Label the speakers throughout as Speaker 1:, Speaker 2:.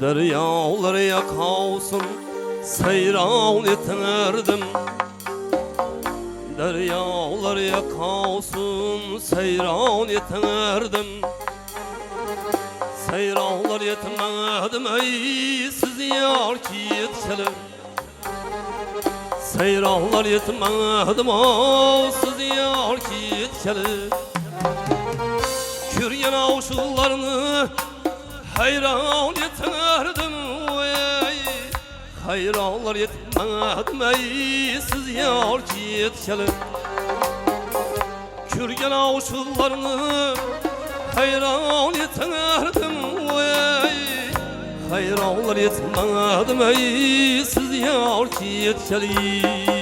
Speaker 1: Deryalar yakavsun seyran eterdim. Deryalar yakavsun seyran eterdim. Seyranlar yetmedim ey siz yar ki yetişelim. Seyranlar yetmedim o siz yar ki yetişelim. Kürgen avşullarını hayran yeterdim ey. Hayranlar yetmedim ey siz yar ki yetişelim. Kürgen avşullarını hayran yeterdim ey. Hayranlar yetmedim ey siz yar ki yetişelim.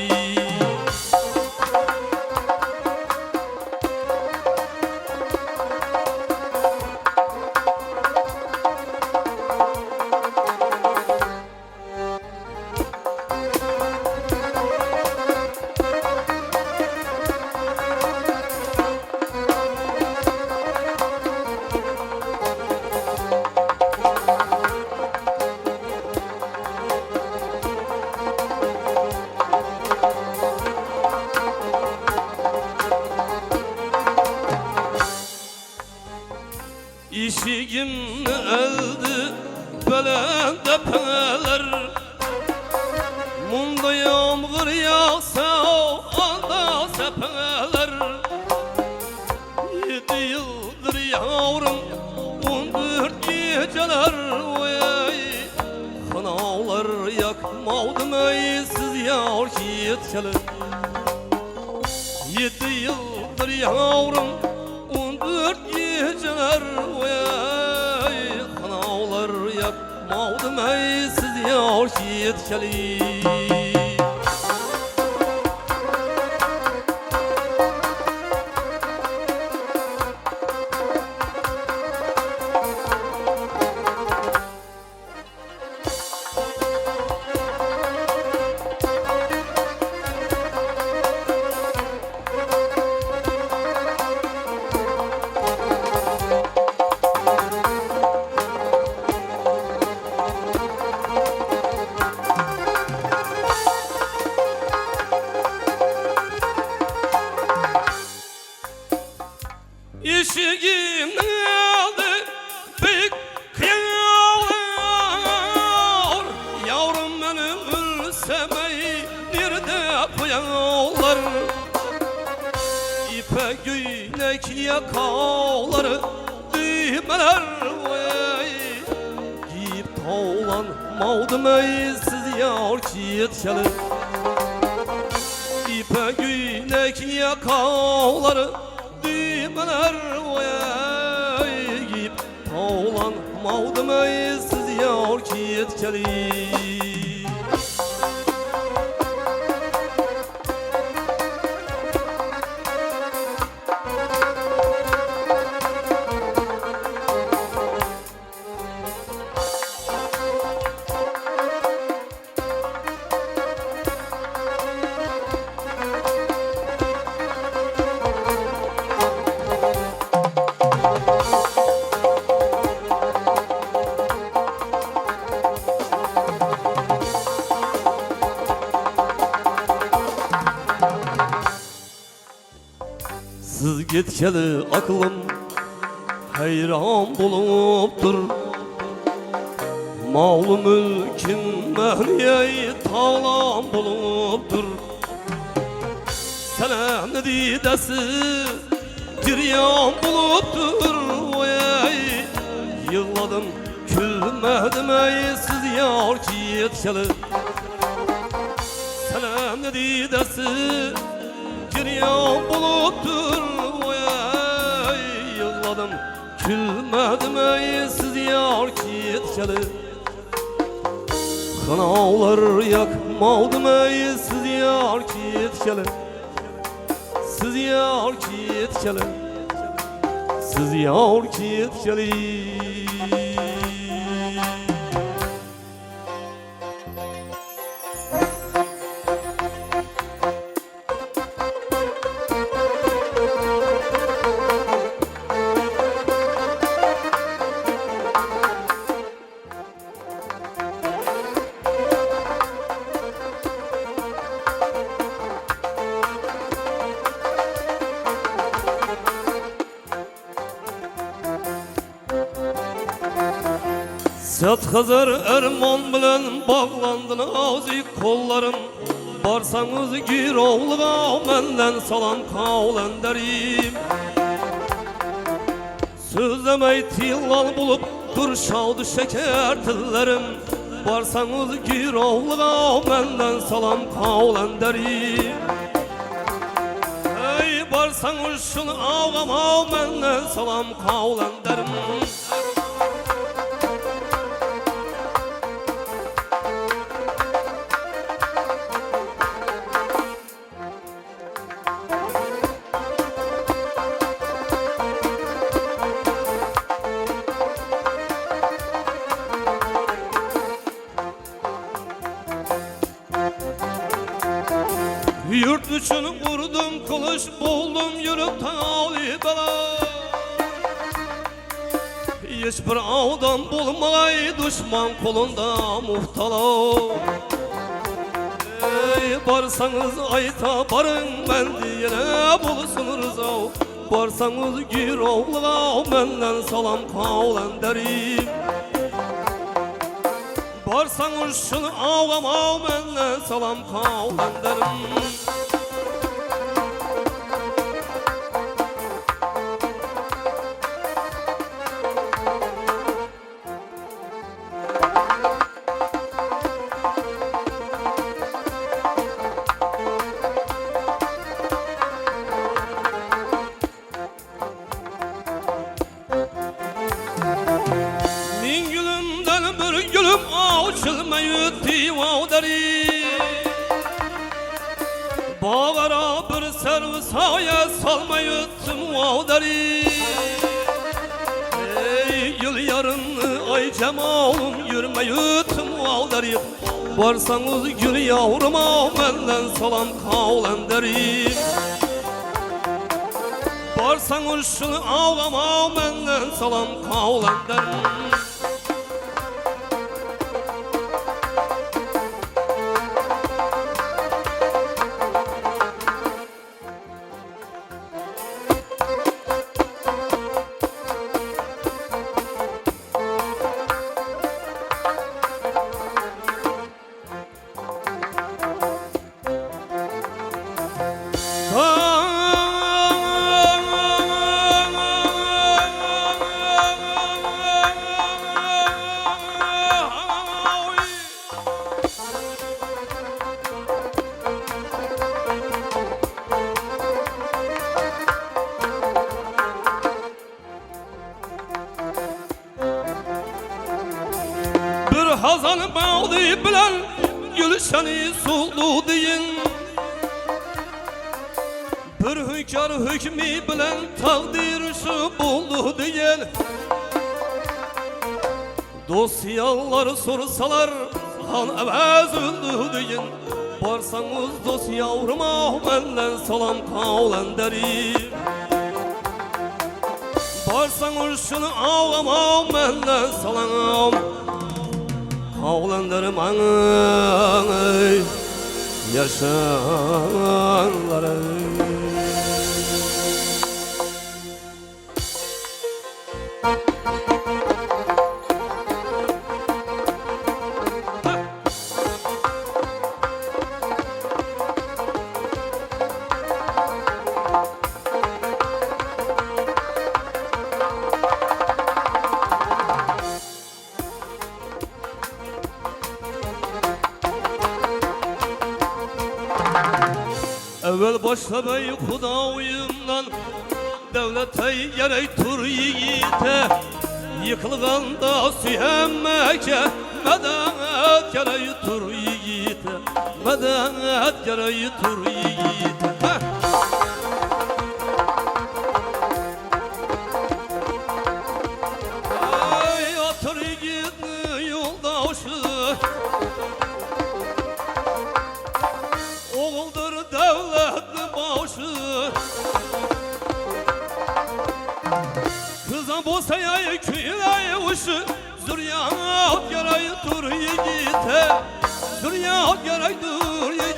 Speaker 1: İşigimni eldi belende peler. Munda yağmur yağsa anda sepeler. 7 yıldır yavrum 14 geceler ey. Kınavlar yakmadım ey siz yar ki yetişelim. 7 yıldır yavrum 14 geceler ey. Kınavlar yakmadım ey siz yar ki yetişelim. İşigimni aldı büyük kıyavlar. Yavrum benim ölsem ey nerede koyarlar. İpe günek yakaları düğmeler ey. Giyip tavlanmadım ey siz yar ki yetişelim. İpe günek yakaları düğmeler ey. Giyip tavlanmadım ey siz yar ki yetişelim. Siz gitgeli aklım hayran buluptur. Mal mülkim mehniyey tağlam buluptur. Senem didesi giryan buluptur ey. Yığladım külmedim ey siz yar ki yetişelim. Senem didesi giryan buluptur ey. Yığladım külmedim ey siz yar ki yetişelim. Kınavlar yakmadım ey siz yar ki yetişelim. Siz yar ki yetişelim. Siz yar ki yetişelim. Set Hızır Erman bilen bağlandın ağzı kollarım. Barsanız gir oğluğa menden salam kavlen derim. Sözlemey tillal bulup dur şavdı şeker tillerim. Barsanız gir oğluğa menden salam kavlen derim. Ey barsanız şunu ağama menden salam kavlen derim. Yurt için vurdum kılıç buldum yürüp talibala. Hiçbir ağdan bulmay düşman kolunda muhtala. Ey barsanız ayta barın ben diyene bulsun rıza. Barsanız gir oğluğa menden salam kavlen derim. Barsanız şunu ağama menden salam kavlen derim. Gülüm açılmayı diva deri. Bağara bir serv saya salmayı tımva deri. Ey yıl yarınlı ay cemalım yürümeyi tımva deri. Varsanız gül yavruma benden salam kavlen derim. Varsanız şunu ağlama benden salam kavlen derim. Hazan bağlı bilen gülşeni sulu deyin. Bir hünkâr hükmü bilen takdir şu buldu deyin. Dosyalar sorsalar han evaz öldü deyin. Barsanız dost yavruma benden salam kavlen derim. Barsanız şunu ağama benden salam kavlenlerim anay yaşanları. Evvel başlamayı Hudayımdan devlete gerek tur yiğite. Yıkılganda sühemmeke medet gerek tur yiğite. Medet gerek tur yiğite. Ay atır yiğitli yoldaşı oğuldur devletli başı. Kıza bosaya küyle uşu zürriyat gerek dur yiğite. Zürriyat gerek dur yiğite.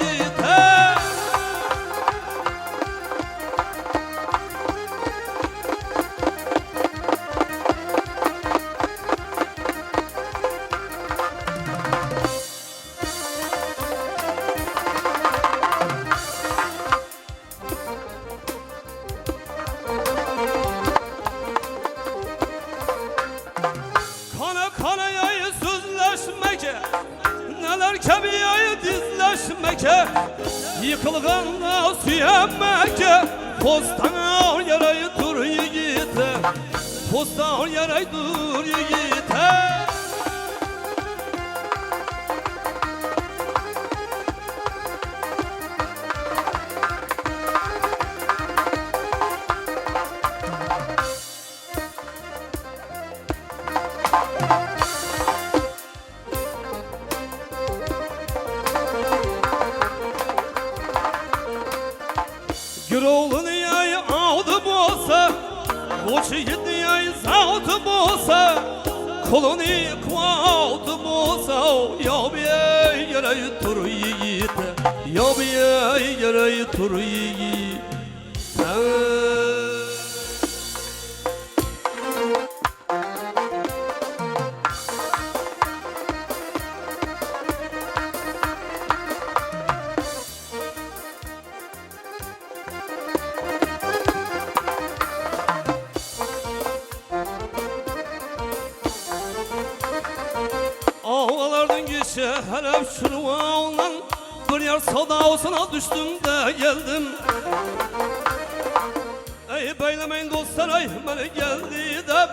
Speaker 1: neler kemiğe dizleşmeke, yıkılganla süyenmeke. Postan yarayı dur yiğite, postan yarayı dur yiğite. Gürolun yayı aldı bolsa, Koç yiğidi zavdı bolsa, Kolunu kualdı bolsa, Yabiye yarayı tur yiğite, Yabiye yarayı tur yiğite. Ağalardan geçe helep şurvanla, bir yer sadasına düştüm de geldim. Ey beylemeyin dostlar, ey bana geldi de,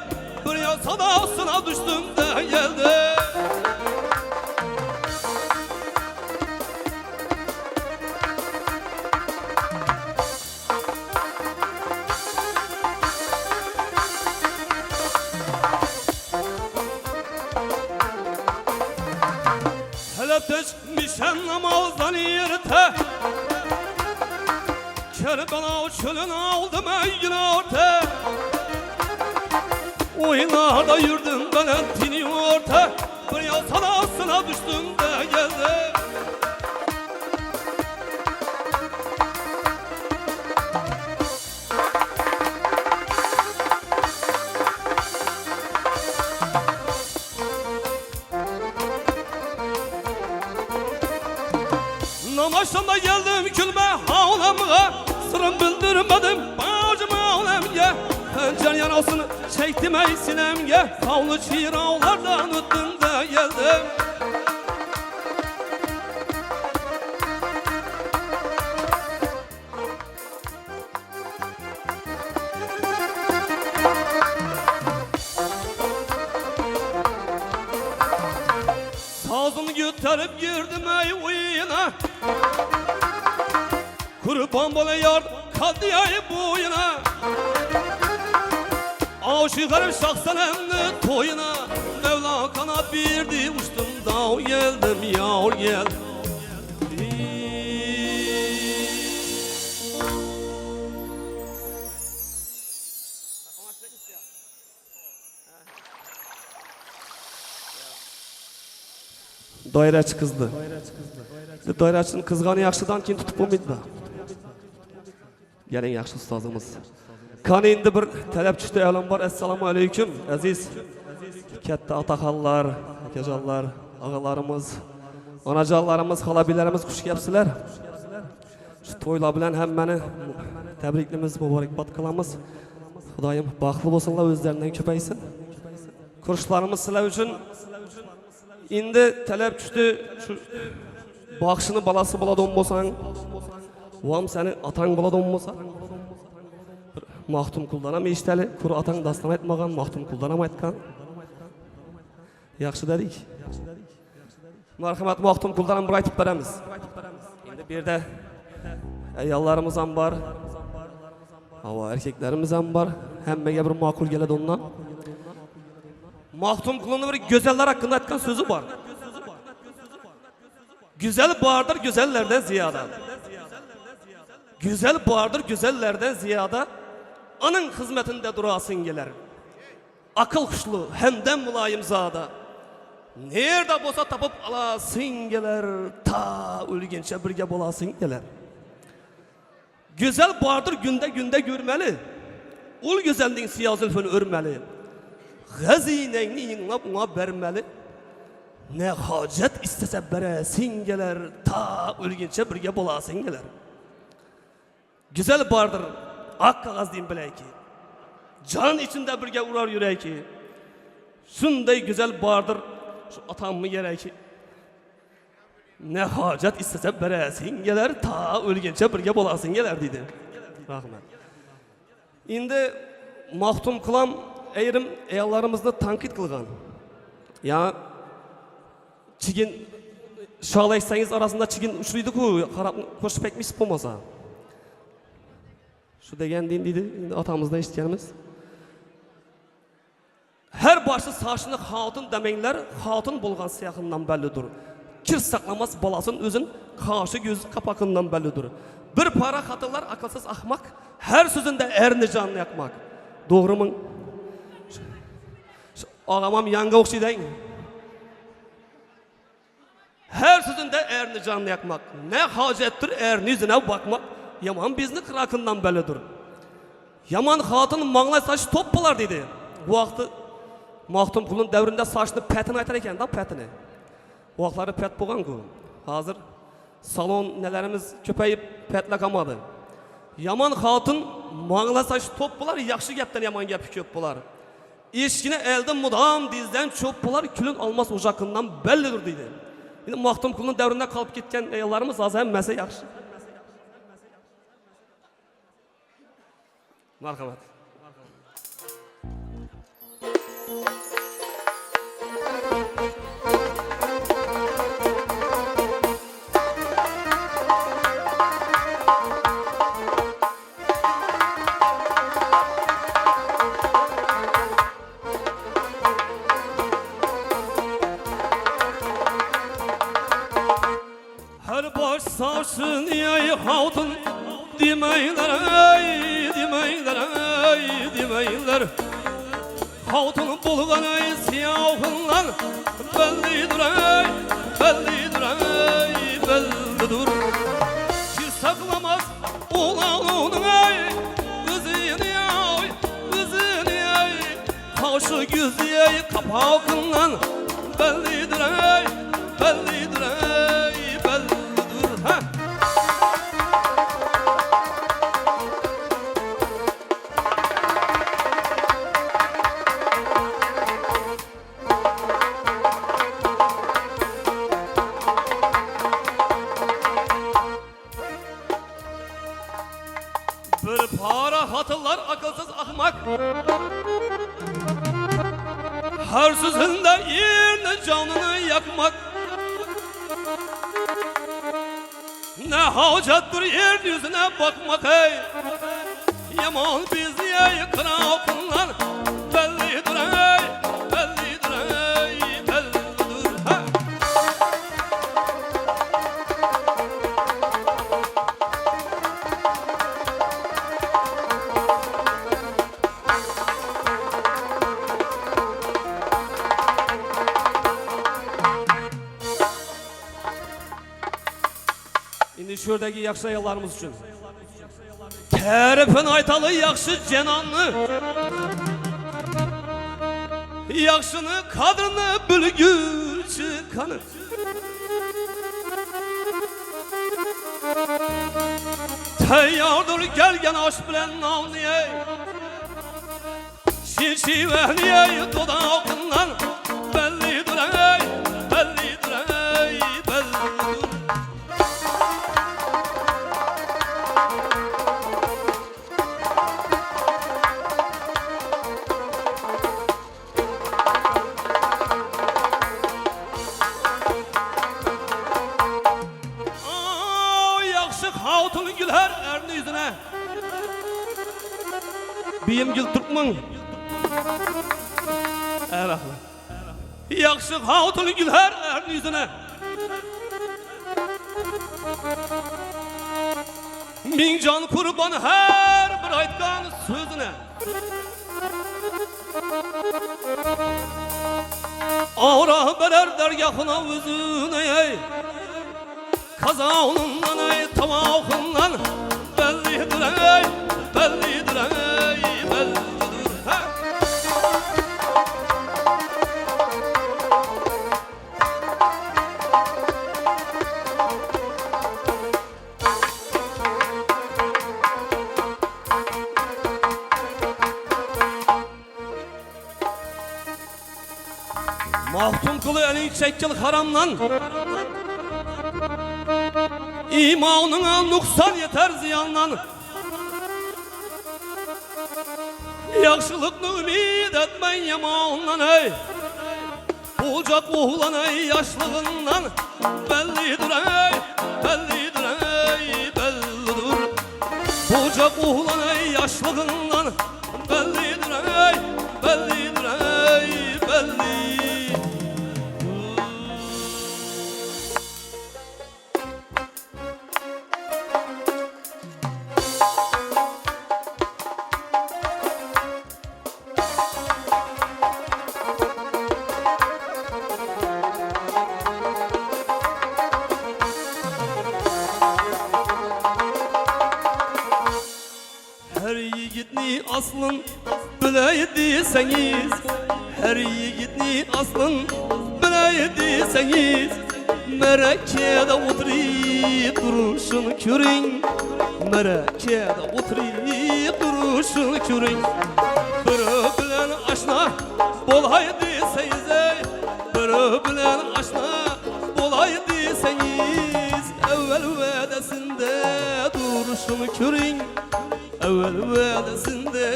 Speaker 1: bir yer sadasına düştüm de geldim. Teçmişen namazdan yırte, Kerbela çölün aldım ey orta. Oylarda yürüdüm ben etini orta, bir yol salasına düştüm de geldim. Namaştan geldim gülme ağlamaya, sırrım bildirmedim bacım ağlamaya. Pencere yarasını çektim ey sinemge, kavlu çiğrağlardan öttüm de geldim. Sazını götürüp girdim ey uyuna, kurban bana yar kaldı ey boyuna. Aşıklarım şahsen emni toyuna, Mevla kanat verdi uçtum da geldim yar geldim. Doyraç kızdı. Doyraç'ın kızganı yaxşıdan keyin tutib bo'lmaydi. Gelin yaxshi ustozimiz. Qani endi bir talab tushdi e'lon bor. Assalomu alaykum aziz katta otaxonlar, akajonlar, og'alarimiz, onajonlarimiz, xolabilarimiz xush kelibsizlar. Shu to'ylar bilan hammani tabriklimiz, muborakbod qilamiz. Xudoyim baxtli bo'lsinlar, o'zlaridan ko'paysin. Ko'rishlarimiz sizlar uchun endi talab tushdi. Shu baxshini balasi bo'ladigan bo'lsang, vam seni atang bo'ladigan bo'lsa, Mahtum Kuldan ham eshitali, Qur atang dastan aytmagan, Mahtum Kuldan ham aytgan. Yaxshi dedik. Marhamat Mahtum Kuldan ham bir aytib beramiz. Endi bu yerda ayollarimiz ham bor, havo erkeklarimiz ham bor. Hammaga bir ma'qul keladi ondan. Mahtum Kul'un bir güzeller hakkında aytgan sözü var. Güzel vardır güzellerden ziyade. Güzel vardır güzellerden ziyade. Anın hizmetinde durasın gelir. Akıl kuşlu hemden mulayim zada. Nerede bolsa tapıp alasın gelir. Ta ölgençe birge bolasın gelir. Güzel vardır günde görmeli. Ol güzelliğin siyah zülfünü örmeli. Hazineni yinlap ona vermeli. Ne hacet istese beresin gelir. Ta ölgençe birge bolasın gelir. Güzel vardır. Ak kağız diyeyim bile ki. Can içinde birge uğrar yürek ki. Şunday güzel vardır. Şu atamı gerek ki. Ne hacet istese beresin geler, ta ölgence birge bolasın geler dedi. Rahmet. Indi mahtum kılam eyrim ayallarımızda tankit kılgan. Ya çigin şağlaysanız arasında çigin uçluydu ku, koşup ekmiş olmasa. Şu degen dedi, atamızdan işleyenimiz. Her başı saçını hatun demeyinler, hatun bulgan siyahından bellidir. Kir saklamaz balasın özün, kaşı göz kapakından bellidir. Bir para hatırlar akılsız ahmak, her sözünde erini canlı yakmak. Doğru mu? Ağamam yanga okşaydan. Her sözünde erini canlı yakmak. Ne hacettir erini yüzüne bakmak. Yaman bizni kırakından bellidir. Yaman hatun mağlay saç top bular dedi. Bu vakti Mahtum kulun devrinde saçını petini aytar eken da petini. O vaxtları pet boğan ku. Hazır salon nelerimiz köpeyip petle kamadı. Yaman hatun mağla saç top bular, yaxşı gepten yaman gepi köp bular. İşkine elden mudam dizden çöp bular, külün almaz ocakından bellidir dedi. Şimdi Mahtum kulun devrinde kalıp gitken ayarlarımız az hem mese yaxşı. Merhamet. Her baş saçın yay hatun demeyler ey, demeyler ey, demeyler. Hatun bulgan ey siyahınlar bellidir ey, bellidir ey, bellidir. Kir saklamaz olan onun ey, özünü ey, özünü ey. Kaşı gözü ey kapağından bellidir ey, bellidir ey, bellidir. Bir para hatırlar akılsız ahmak. Her sözünde yerini canını yakmak. Ne hacettir yer yüzüne bakmak ey. Yaman bizi ey kırakınlar bellidir ey, bellidir ey, bellidir ha. Şimdi şuradaki yakşı ayarlarımız için. Terifin aytalı yakşı cenanlı. Yakşını kadrını bülgüçü kanı. Teyyardır gelgen aş bilen navniye. Şişi vehniye dudağından bellidir ey, bellidir ey, bellidir. Hatun güler erini yüzüne. Biyim gül Türkmen. Evet. Yakşı hatun güler erini yüzüne. Min can kurban her bir aytkan sözüne. Ağra berer dergahına özüne ey. Kazanından ey tamahından bellidir ey, bellidir ey, bellidir ha. Mahtum kılı elin çekil haramdan. imanına nuksan yeter ziyandan. Yaxşılıkны ümid etmen yamandan ey. Bulacak oğlan ey yaşlığından. Bellidir ey, bellidir ey, bellidir. Bulacak oğlan ey yaşlığından. Bellidir ey, bellidir ey, belli. Her yiğitni aslın bileydiyseniz, her yiğitni aslın bileydiyseniz, Merakke'de oturup duruşunu körün, Merakke'de oturup duruşunu körün. Biri bilen aşna bolaydıysanız ey, biri bilen aşna bolaydıysanız, evvel vedesinde duruşunu körün. Evvel vedesinde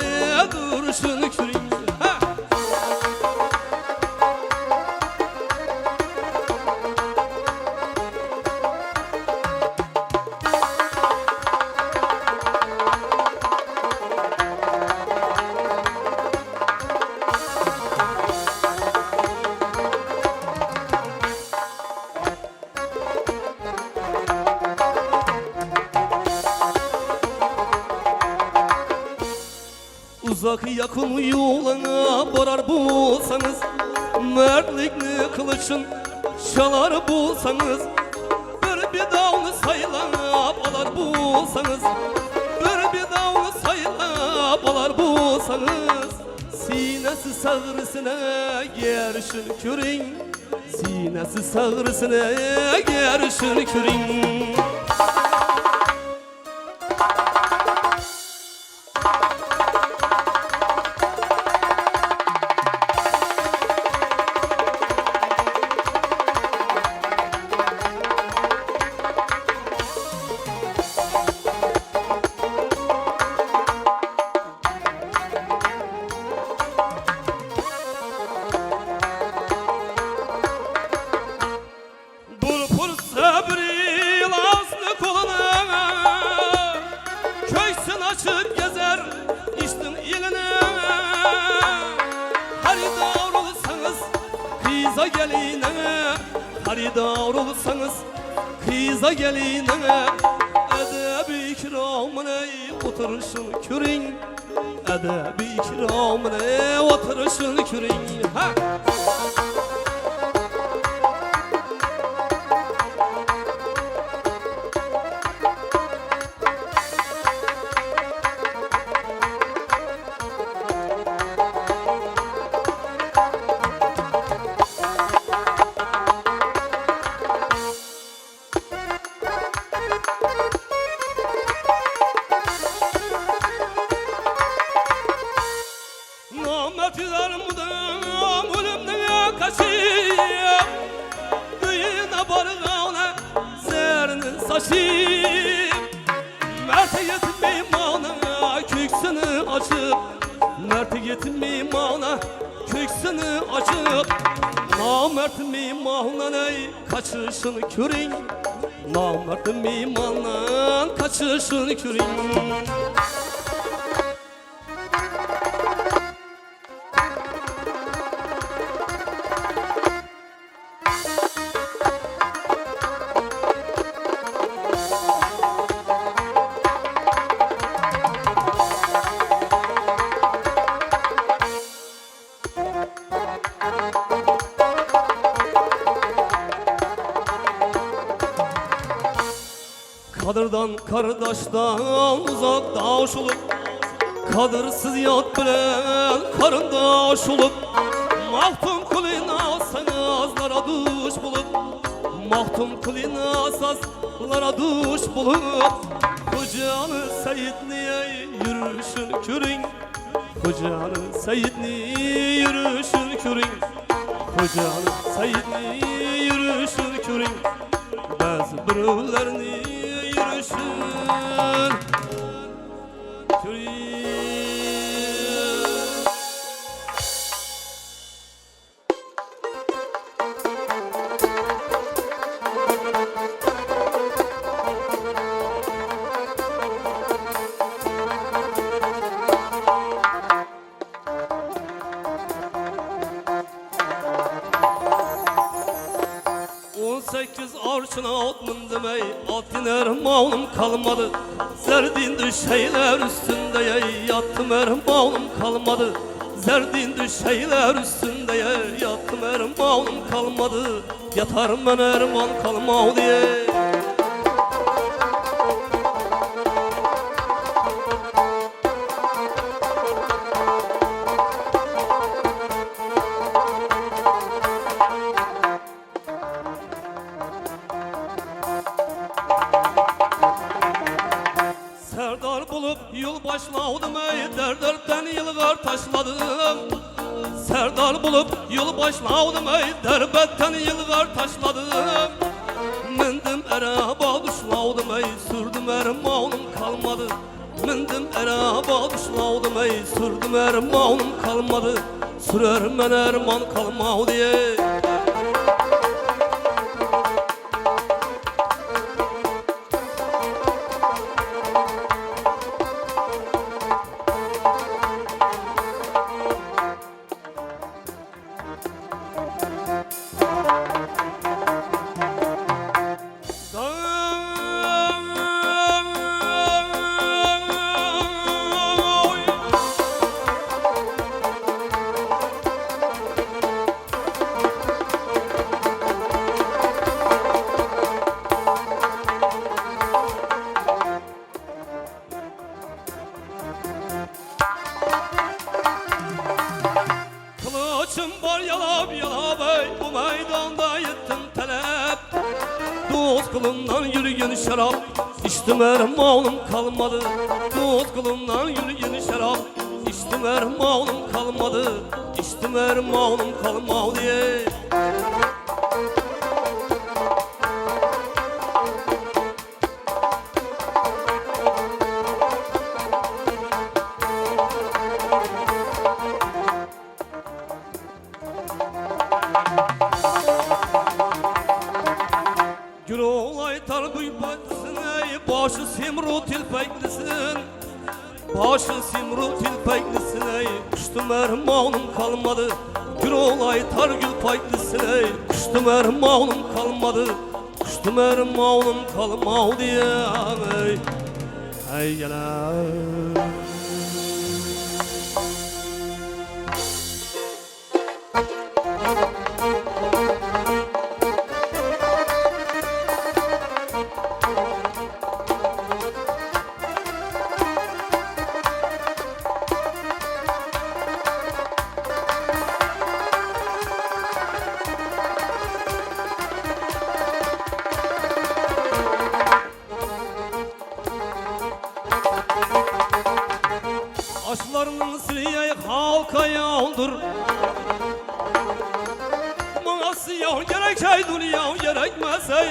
Speaker 1: duruşunu körün. Uzak yakın yoluna varar bulsanız, mertlikni kılıçın çalar bulsanız, bir dağını saylap alar bulsanız, bir dağını saylap alar bulsanız, sinesi sağrısına gerişin körün, sinesi sağrısına gerişin körün. Açıp gezer içtin iline, haridar olsanız kıza geline, haridar olsanız kıza geline, edebi kiramın ey oturuşun körün, edebi kiramın ey oturuşun körün. Nametler mudam ölümden kaçıp, düğüne barğana zerini saçıp, Mert yetim imana köksünü açıp, Mert yetim imana köksünü açıp, namert mimandan ey kaçışını körün, namert mimandan kaçışını körün. Kadırdan kardeşten uzaktaş olup, kadırsız yat bilen karındaş olup, mahtum kulina sazlara duş bulup, mahtum kulina sazlara duş bulup, Hocanı Seyitli'ye yürüyüşün körün, Hocanı Seyitli yürüyüşün körün, Hocanı Seyitli yürüyüşün körün, bazı birlerini düşür. 18 arşına ot mindim ey, altın ermanım kalmadı. Zerdin düşeyler üstünde ey, yattım ermanım kalmadı. Zerdin düşeyler üstünde ey, yattım ermanım kalmadı. Yatarım ben erman kalmadı diye. Serdar bulup yol başladım ey, derlerden yılgar taşladım. Serdar bulup yol başladım ey, derbetten yılgar taşladım. Mindim eraba düşladım ey, sürdüm ermanım kalmadı. Mindim eraba düşladım ey, sürdüm ermanım kalmadı. Sürer men erman kalmadı diye. Kılıçım var yalap yalap ey, bu meydanda yettim talep. Dost kılımdan yürüyen şarap, içtim ermanım kalmadı. Dost kılımdan yürüyen şarap, içtim ermanım kalmadı. İçtim ermanım kalmadı diye. Gürolay tarbuy batısın ey, başı simru tilpeklisin. Başı simru tilpeklisin ey, kuştum ermanım kalmadı. Gürolay tar gül payklısın ey, kuştum ermanım kalmadı. Kuştum ermanım kalmadı diye ey. Ey gelen. Aşlarının siriyey halka yağdır. Bana siyah gerek ey, dünya gerekmez ey.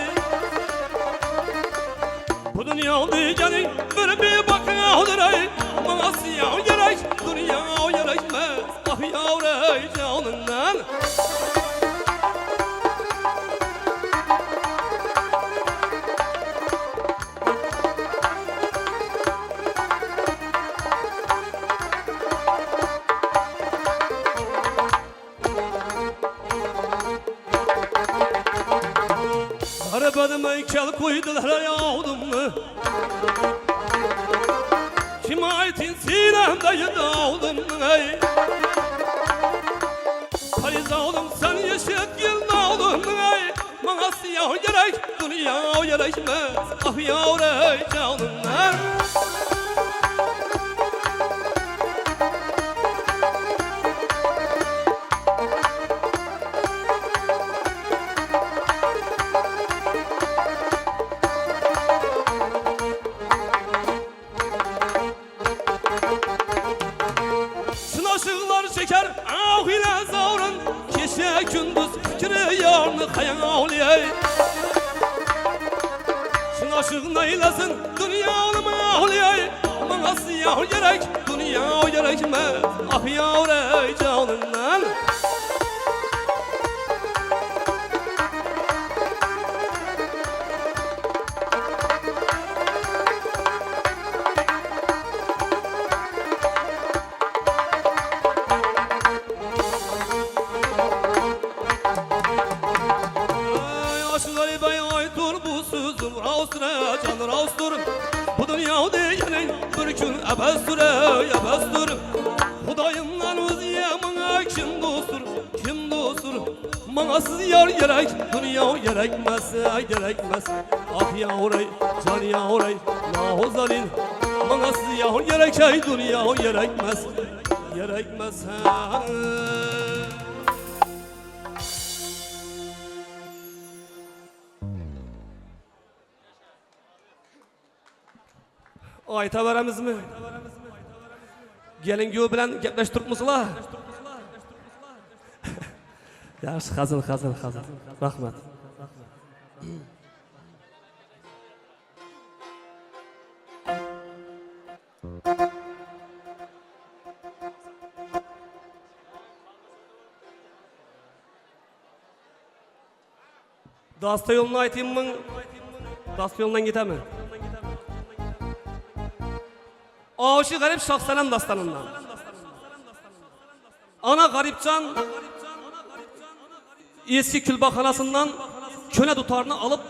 Speaker 1: Bu dünya diyeceğin bir bakın yağdır ey. Bana siyah gerek, dünya gerekmez. Ah yavru ey canından. Arabadım ey, kel koydular yağdım mı? Kime aitin sinemde dağıldım ey. Pariz aldım sen yeşil yıl dağıldım ey. Bana siyah gerek, dünya gerekmez. Ah yavru ey canımlar. Sınaşıklar çeker ah ile zavrın, gece gündüz fikri yarını hayal ey. aşığın eylesin dünya mahuliyay. Bana siyah gerek dünya gerekmez. Ah yavrum canından. Bu dünyada yani bir gün ebestir, ebestir. Hudayımdan özüye bana kim dostur, kim dostur. Bana siz yar gerek, dünya gerekmez, gerekmez. Ah yavrum, can yavrum, nahu zalil. Bana siz yar gerek, dünya gerekmez, gerekmez. Ayta veремizmi? Gelin göğü bilen gepleştirip musular? Yaxşı, hazır. Rahmet. Dasta yolunu aytayım mı? Dasta yolundan giteme. Aşı garip Şahsenem dastanından. Ana garipcan eski külbakhanasından köne tutarını alıp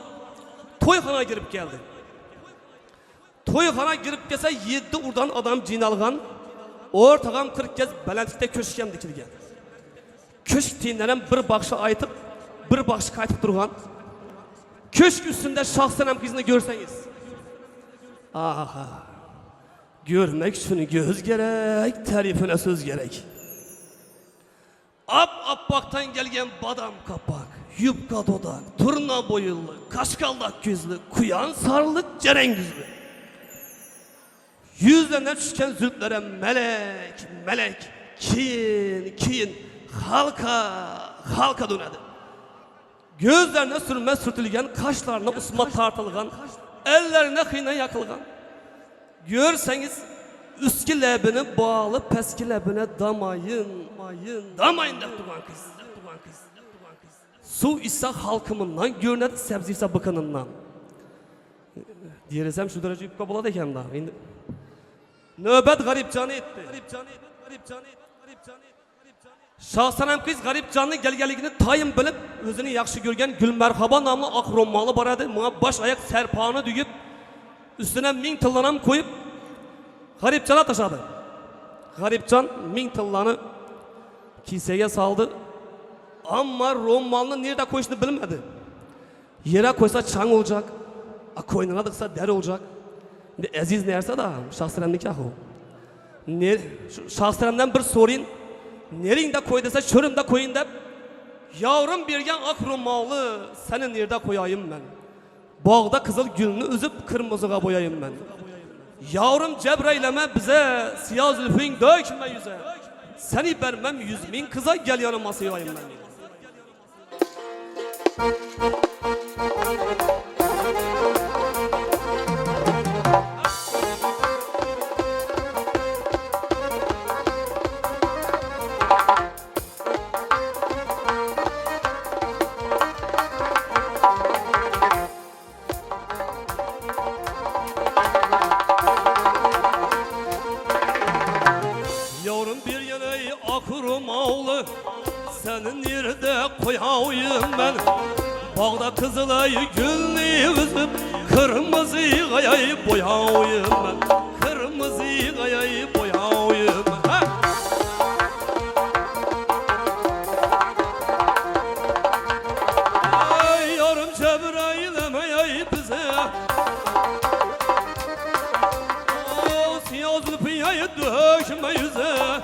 Speaker 1: toyxana girip geldi. Toyxana girip gelse 7 urdan adam cinalgan, ortağam 40 kez belentlikte köşkem dikilgen. Köşk tiyinlenen bir bakışı aytıp, bir bakışı kaytıp durgan. Köşk üstünde Şahsenem kızını görseniz. Aha. Görmek için göz gerek, tarifine söz gerek. Appaktan gelgen badam kapak, yupka dodak, turna boyullu, kaşkaldak yüzlü, kuyan sarılı, ceren yüzlü. Yüzlerinden düşken zülplere melek, kiyin, halka dönedi. Gözlerine sürme sürtülgen, kaşlarına usma tartılgan, ellerine kıyına yakılgan. Görseniz üskü lebini bağlı peski lebine damayın dep durgan kız. Su ise halkımından, görünedi sebzi ise bıkınından. Diyerezem şu derece yupka buladı eken da. Nöbet garip canı etti. Şahsenem kız garip canlı gelgeligini tayın bilip özünü yakşı görgen Gülmerhaba namlı ak romalı baradı. Buna baş ayak serpağını düyüp üstüne 1000 tıllanam koyup garipcana taşadı. Garipcan 1000 tıllanı kiseye saldı. Ama romalını nerede koyuşunu bilmedi. Yere koysa çan olacak. Koynuna dıksa der olacak. Aziz nerse da Şahsenem nikahı. Şahsenemden bir sorayım. Nerinde koy dese çörümde koyun dep. Yavrum bergen ak romalı seni nerede koyayım ben? Bağda kızıl gülünü üzüp kırmızıga boyayım ben. Yavrum Cebrail'eme bize siyah zülfün dökme yüze. Seni vermem 100.000 kıza gel yanıma sıyayım ben. Senin nerede koyayım ben? Bağda kızılayı gülünü üzüp kırmızı gayayı boyayım ben. Kırmızı gayayı boyayım ben. Ay yarım Cebrail'eme bize. O siyah zülfiyayı dökme yüze.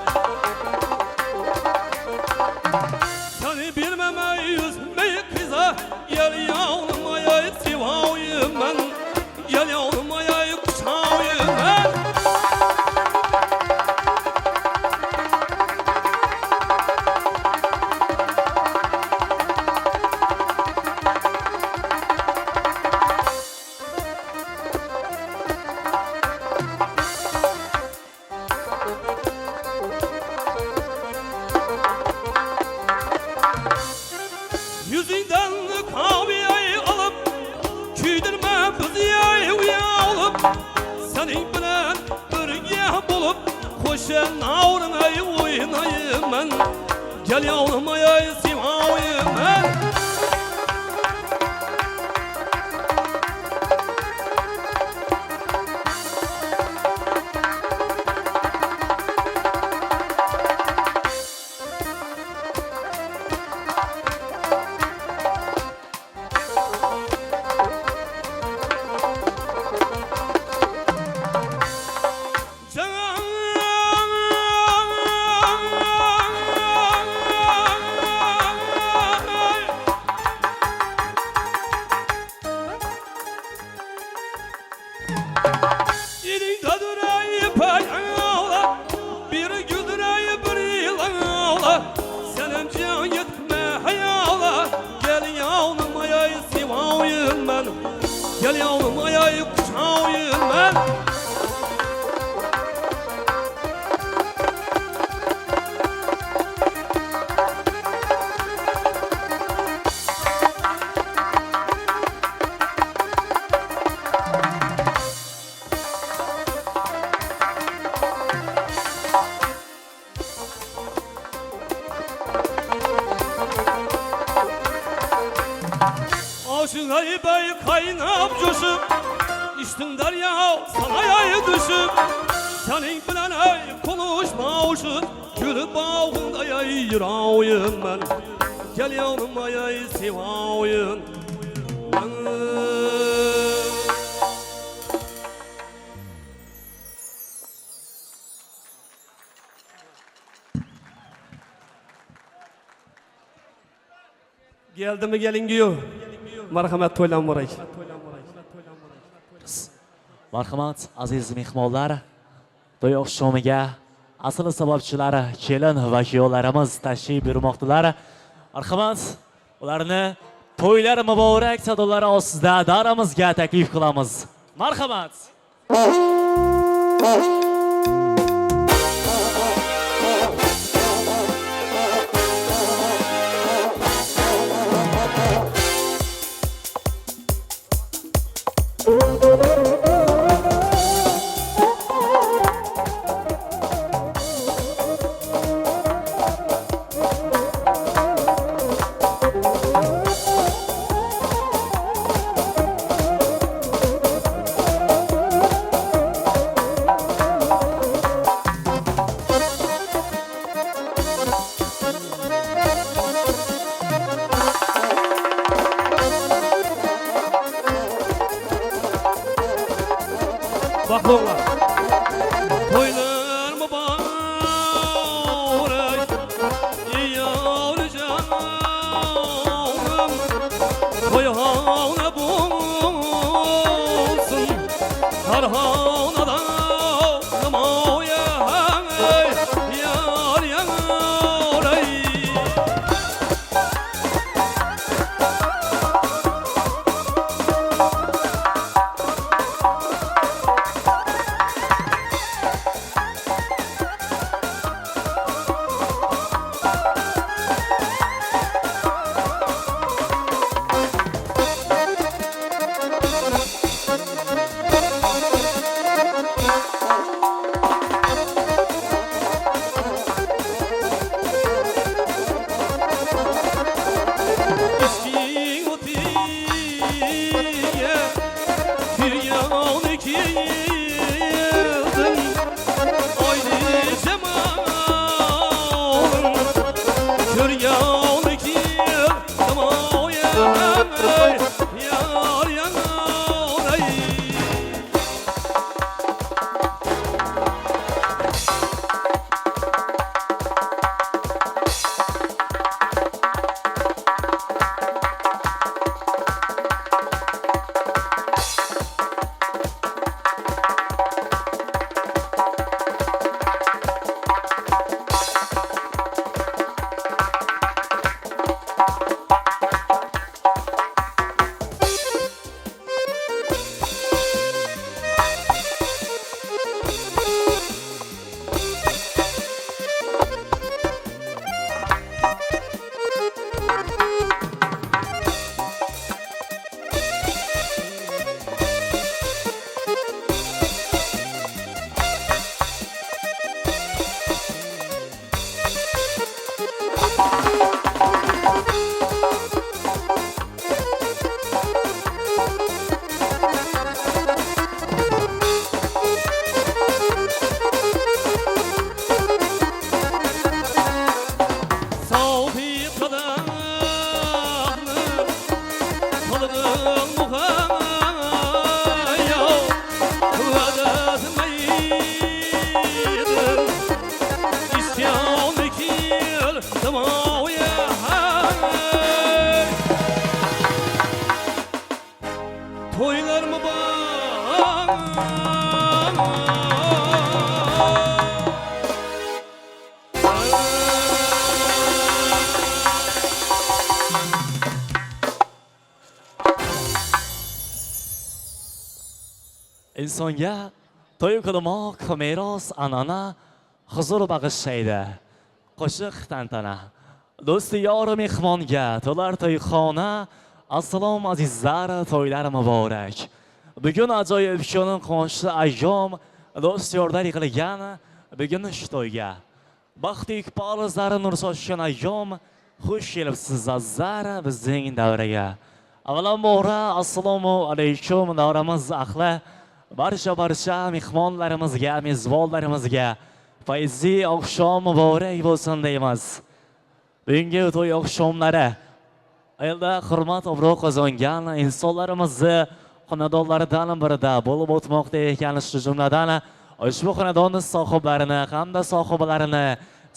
Speaker 1: Seni bilmeme yüzmeyi kıza. Gel yanıma sivayım ben. Gel yanıma kuşağıyım ben. Yüzünden kahveyi alıp küydürme bizi uyalım. Senin bilen birge bulup koşan avrınayı oynayım ben. Gel yavrum ayay simavayım ben. Gel yavrum ayayı kuşağıyım ben. Aşığayı bey kaynap coşup İçtin derya sana yayı düşüp Senin bilen ey konuşma uşun Gülü bağında yayırağıyım ben. Gel yavrum ayayı sivağıyım ben. Geldi mi gelin giyo. Marhamat to'ylan boray.
Speaker 2: Marhamat aziz mehmonlar, to'y oqshomiga asl sababchilari kelin va kuyovlarimiz tashrif buyurmoqdalar. Marhamat, ularni to'ylar muborak sadolari ostida daramizga taklif qilamiz. Marhamat.
Speaker 1: Bakıyorlar. Toylar mı bağıray, yar canım, toyhane bulsun, tarhanada namoyan, yar yaray.
Speaker 2: insonga to'y qilmoq meros an'ana huzur bag'ishlaydi qo'shiq tantana do'sti yor mehmonga to'lar to'yxona assalom azizlar to'ylar muborak bugun ajoyib kun quvonchli ayyom do'st yorlar yig'ilgan bugun shu to'yga baxt iqbol zari nur sochgan ayyom xush kelibsiz azizlar bizning davraga avvalambora assalomu alaykum davramiz ahli barcha mehmonlarimizga mezbonlarimizga fayzli oqshom muborak bo'lsin deymiz. Bugungi to'y oqshomlari ayolda hurmat obro' qozongan insonlarimizni xonadonlaridan birida bo'lib o'tmoqda ekan, shu jumladan ushbu xonadon sohiblarini hamda sohibalarini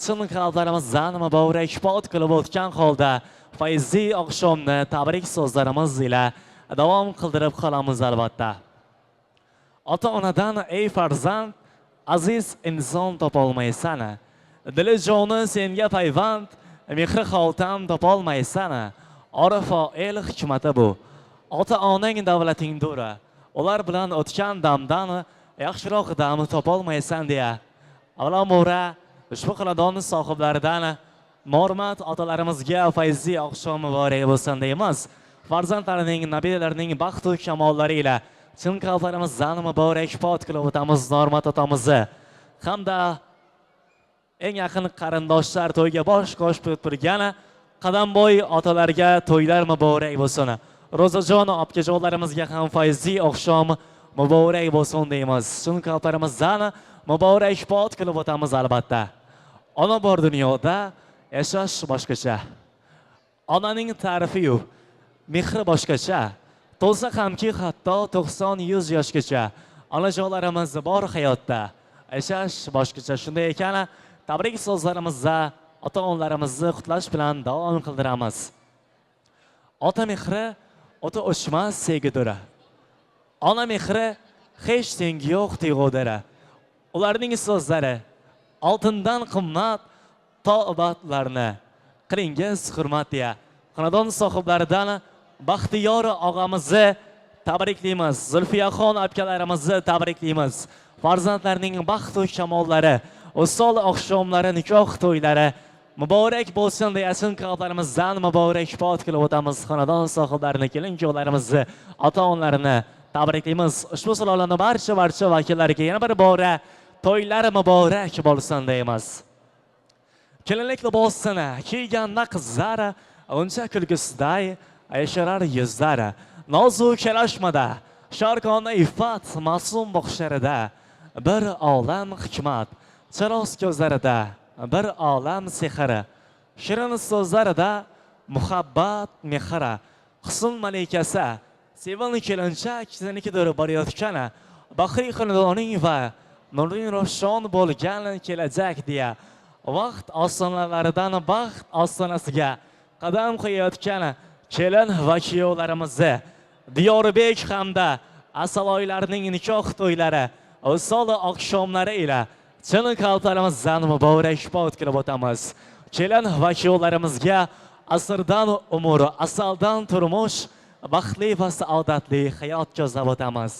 Speaker 2: chin qalblarimizdan muborakbod qilib o'tgan holda fayzli oqshomni tabrik so'zlarimiz ila davom qildirib qolamiz albatta. Ota-onadan ey farzand aziz inson topolmaysan, dili joni senga payvand mehri xoltam topolmaysan. Orifo el hikmati bu, ota-onang davlatingdir, ular bilan o'tgan damdan yaxshiroq dam topolmaysan deya avvalambora ushbu xonadon sohiblaridan mormat otalarimizga fayzli oqshom muborak bo'lsin deymiz. Farzandlarining, nabiralarining baxt va kamollari ila chin qalblarimizdan muborakbod qilib o'tamiz Normat otamizni. Hamda eng yaqin qarindoshlar to'yga bosh qo'shib turgan qadambo'y otalarga to'ylar muborak bo'lsin. Ro'zajon opajonlarimizga ham fayzli oqshom muborak bo'lsin deymiz. Chin qalblarimizdan muborakbod qilib o'tamiz albatta. Ona bor dunyoda yashash boshqacha. Onaning ta'rifi-yu mehri boshqacha. To'lsa hamki hatto 90-100 yoshgacha onajonlarimiz bor hayotda yashash boshqacha. Shunday ekan, tabrik so'zlarimizda ota-onalarimizni qutlash bilan davom qildiramiz. Ota mehri o'ta o'chmas sevgidir. Ona mehri hech tengi yo'q tuyg'udir. Ularning so'zlari oltindan qimmat to'batlarni qilingiz hurmat deya xonadon sohiblaridan Baxtiyor og'amizni tabriklaymiz. Zulfiyaxon akalarimizni tabriklaymiz. Farzandlarining baxt va kamollari, o'sol oqshomlari, nikoh to'ylari muborak bo'lsin deya chin qalblarimizdan muborakbod qilib o'tamiz. Xonadon sohiblarini, kelin-kuyovlarimizni, ota-onalarini tabriklaymiz. Ushbu salonlarning barcha vakillariga yana bir bora to'ylar muborak bo'lsin deymiz. Kelinlik libosini kiyganda qizlar uncha kulgisiday ayasharar yuzlari, nozu kelashmada sharqona iffat ma'sum boqishlarida bir olam hikmat, chiroz ko'zlarida bir olam sehri, shirin so'zlarida muhabbat mehri, husn malikasi, sevimli kelinchak senikidir borayotgan baxriy xonadoning va nuring roshon bo'lgan kelajak deya vaqt ostonalaridan baxt ostonasiga qadam qo'yayotgan kelin va kuyovlarimizni, Diyorbek hamda asaloylarning nikoh to'ylari, o'sol oqshomlari ila chin qalblarimizdan muborakbod qilib o'tamiz. Kelin va kuyovlarimizga asrdan umr, asaldan turmush, baxtli va saodatli hayot ko'zlab o'tamiz.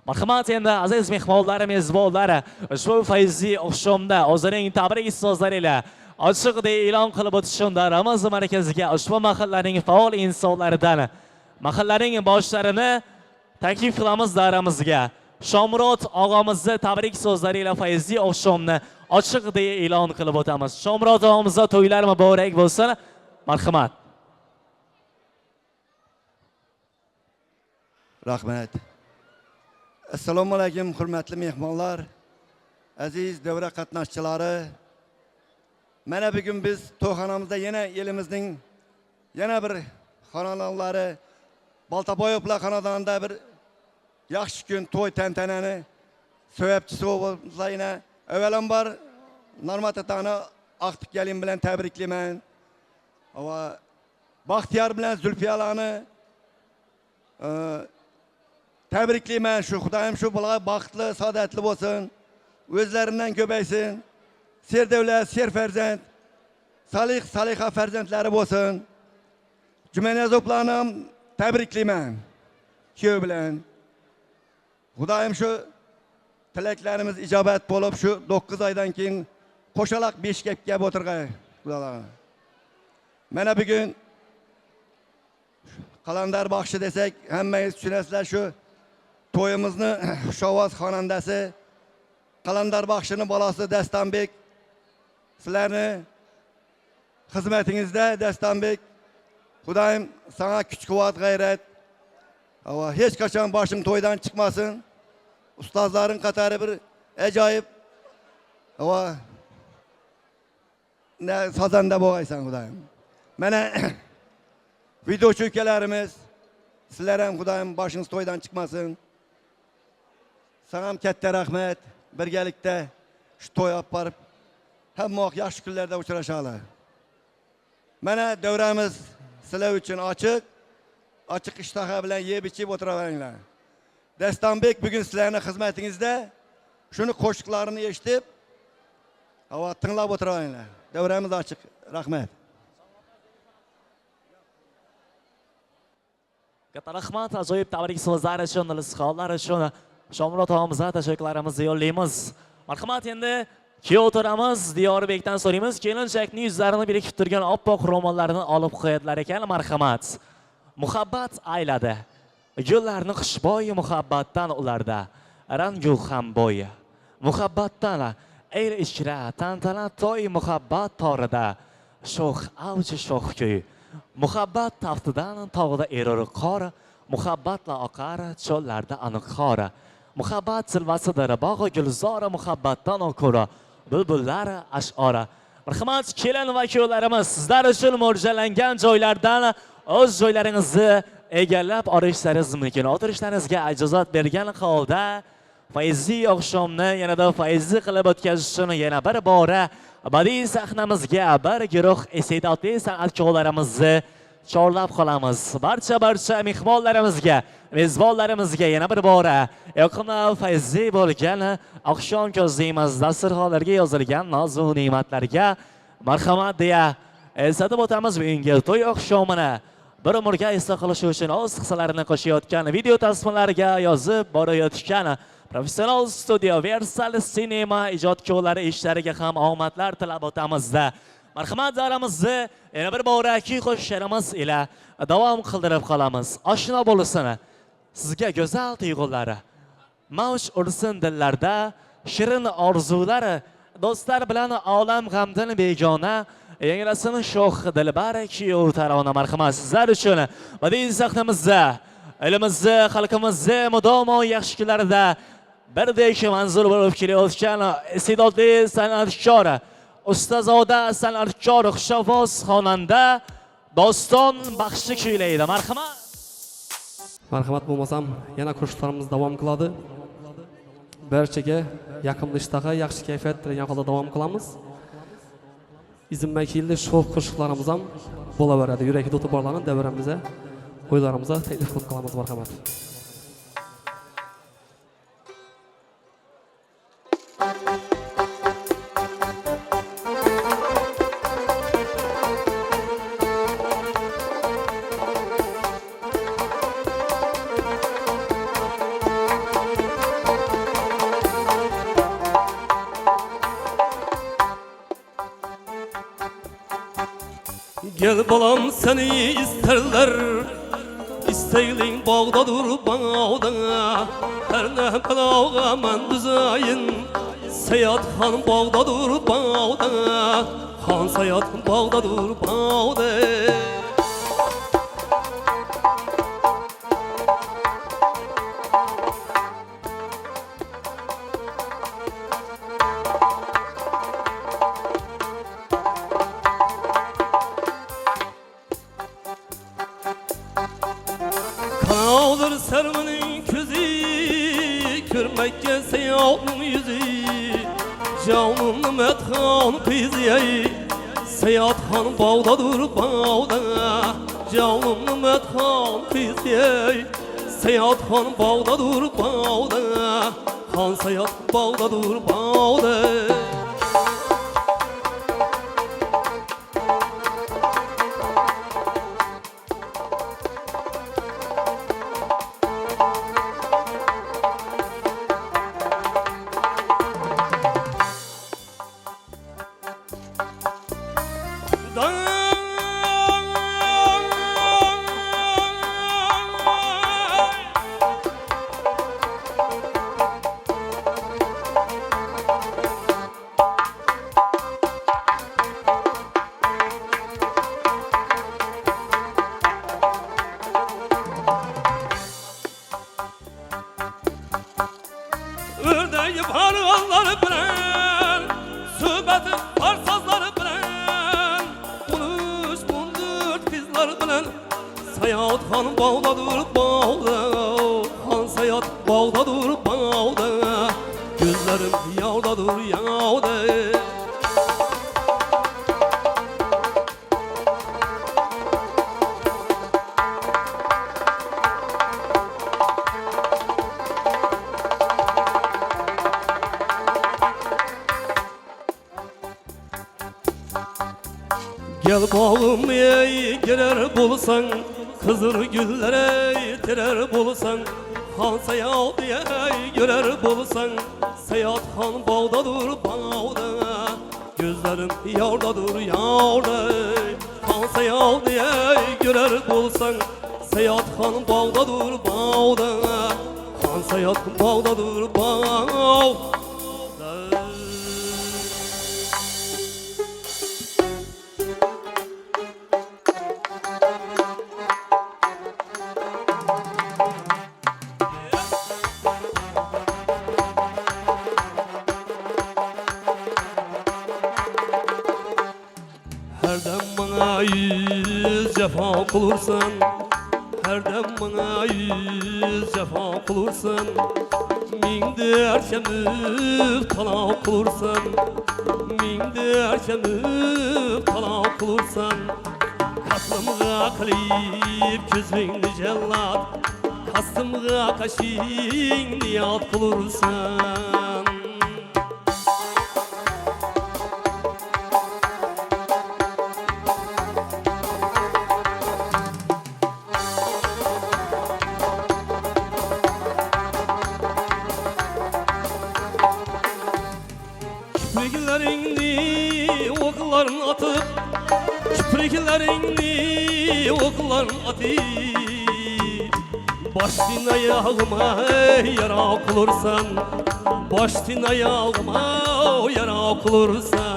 Speaker 2: Marhamat, endi aziz mehmonlar, mezbonlar, ushbu fayzli oqshomda o'zining tabrik so'zlari ila ochiq e'lon qilib o'tishun daramiz markaziga ushbu mahallaning faol insonlaridan mahallaning boshlarini taklif qilamiz daramizga. Shomurod og'amizni tabrik so'zlari ila fayzli oqshomni ochiq e'lon qilib o'tamiz. Shomurod og'amizga to'ylar muborak bo'lsin. Marhamat.
Speaker 3: Rahmat. Assalomu alaykum hurmatli mehmonlar, aziz davra qatnashchilari. Mana bugun biz to'yxonamizda yana elimizning yana bir xonadonlari Baltaboyevlar xonadonida bir yaxshi kun to'y tantanani so'yabchisi bo'lsayna avvalambor Normat otani aqtib kelin bilan tabriklayman. Va Baxtiyor bilan Zulfiyalarni tabriklayman. Shu Xudoyim shu bola baxtli, saodatli bo'lsin. O'zlaridan ko'paysin. Serdavlat, serfarzand, salih, saliha farzandlari bo'lsin. Jumanazoblarni ham tabriklayman. Kuyov bilan. Xudoyim shu tilaklarimiz ijobat bo'lib, shu 9 oydan keyin qo'shaloq 5 gap o'tirg'ay. Xudolar. Mana bugun Qalandar baxshi desak, hammangiz tushunasizlar, shu to'yimizni Xushovoz xonandasi Qalandar baxshini bolasi Dastanbek, sizlarni xizmatingizda Dastanbek, Xudoyim sana kuch-quvvat, g'ayrat, va hech qachon boshing to'ydan chiqmasin. Ustozlaring qatori bir ajoyib va sozanda bo'lg'aysan Xudoyim. Mana videochi ukalarimiz, sizlar ham Xudoyim boshingiz to'ydan chiqmasin. Sana ham katta rahmat. Birgalikda shu to'y olib borib, hamma yaxshi kunlarda uchrashamiz. Mana davramiz sizlar uchun ochiq ishtaha bilan yeb ichib o'tiraveringlar. Dastanbek bugun sizlarning xizmatingizda shuni qo'shiqlarini eshitib, tinglab o'tiraveringlar. Davramiz ochiq. Rahmat.
Speaker 2: Katta rahmat, ajoyib tabrik so'zlari uchun, iltifatlar uchun Shomurod og'amizga tashakkurlarimizni yo'llaymiz. Marhamat, endi kuyov o'tiramiz, Diyorbekdan so'raymiz, kelinchakning yuzlarini birikib turgan oppoq ro'mollarini olib qo'yadilar ekan, marhamat. Muhabbat ayladi. Gullarni xushbo'y muhabbatdan ularda, rangu ham bo'y. Muhabbatdan el ichra tantana to'y muhabbat torida, sho'x avji sho'x kuy. Muhabbat taftidan tog'da erur qor, muhabbatla oqar cho'llarda aniq qor. Muhabbat silvasidir bog'i gulzora, muhabbatdan okura bulbullar ash'ora. Marhamat, kelin va kuyovlarimiz, sizlar uchun mo'ljallangan joylardan o'z joylaringizni egallab olishlaringiz mumkin. O'tirishlaringizga ijozat bergan holda fayzi oqshomni yanada fayzi qilib o'tkazish uchun yana bir bora badiiy sahnamizga bir guruh iste'dodli san'atkorlarimizni chorlab qolamiz. Barcha mehmonlarimizga, mezbonlarimizga yana bir bora yoqimli fayzi bo'lgan oqshom ko'zlaymiz. Dasturxonlarga yozilgan nozu ne'matlarga marhamat deya eslatib o'tamiz. Bugungi to'y oqshomini bir umrga esda qilish uchun o'z hissalarini qo'shayotgan, video tasvirlarga yozib borayotgan professional studio Versal Cinema ijodkorlari ishlariga ham omadlar tilab o'tamizda. Marhamat, daramizni yana bir bora qo'shiqlarimiz ila davom qildirib qolamiz. Oshno bo'lsin sizga go'zal tuyg'ulari, mavj ursin dillarda, shirin orzulari, do'stlar bilan olam g'amdan begona, yangilasin sho'x dilbar kuyov tarona. Marhamat, sizlar uchun badiiy sahnamizda elimizni, xalqimizni mudomo yaxshi kunlarida birdek manzur bo'lib kelayotgan iste'dodli san'atkor, ustazoda san'atkor Xushovoz xonanda Doston baxshi kuylaydi. Marhamat.
Speaker 1: Marhamat bo'lmasam, yana qo'shiqlarimiz davom qiladi. Barchaga yoqimli ishtaha, yaxshi kayfiyat tilagan holda davom qilamiz. Izimmakilli sho'x qo'shiqlarimiz ham bo'laveradi. Yurakda o'tib borlarni davramizga, o'ylarimizga taklif qilib qolamiz. Marhamat. Gel balam seni isterler, isteğin bağda dur bağda. Her ne belağa men düzeyin, Seyat Han bağda dur bağda. Han Seyat bağda dur bağda. Kanaldır sermenin közü, kürmekke Seyat'ın yüzü. Canım methan kızıyay, Seyat Han bağda dur bağda. Canım methan kızıyay, Seyat Han bağda dur bağda. Han Seyat bağda dur bağda. bilen Sayat Han bağdadır bağda Han Sayat bağdadır bağda Gözlerim yağdadır yağda Gel bağım ey girer bulsan Kızır güllere tirer bulsan Han Sayat ey girer bulsan Sayat Han bağdadır bağda Gözlerim yağdadır yağda Han Sayat ey girer bulsan Sayat Han bağdadır bağda Han Sayat bağdadır bağda Her dem bana yüz cefa kılırsan Her dem bana yüz cefa kılırsan Minde erkemip talak kılırsan Minde erkemip talak kılırsan Kaslımga kılıyıp gözünü cellat Kaslımga kaşın niyat kılırsan Kipriklerini okların atıp Kipriklerini okların atıp Baştin ayağıma yara kılırsan Baştin ayağıma yara kılırsan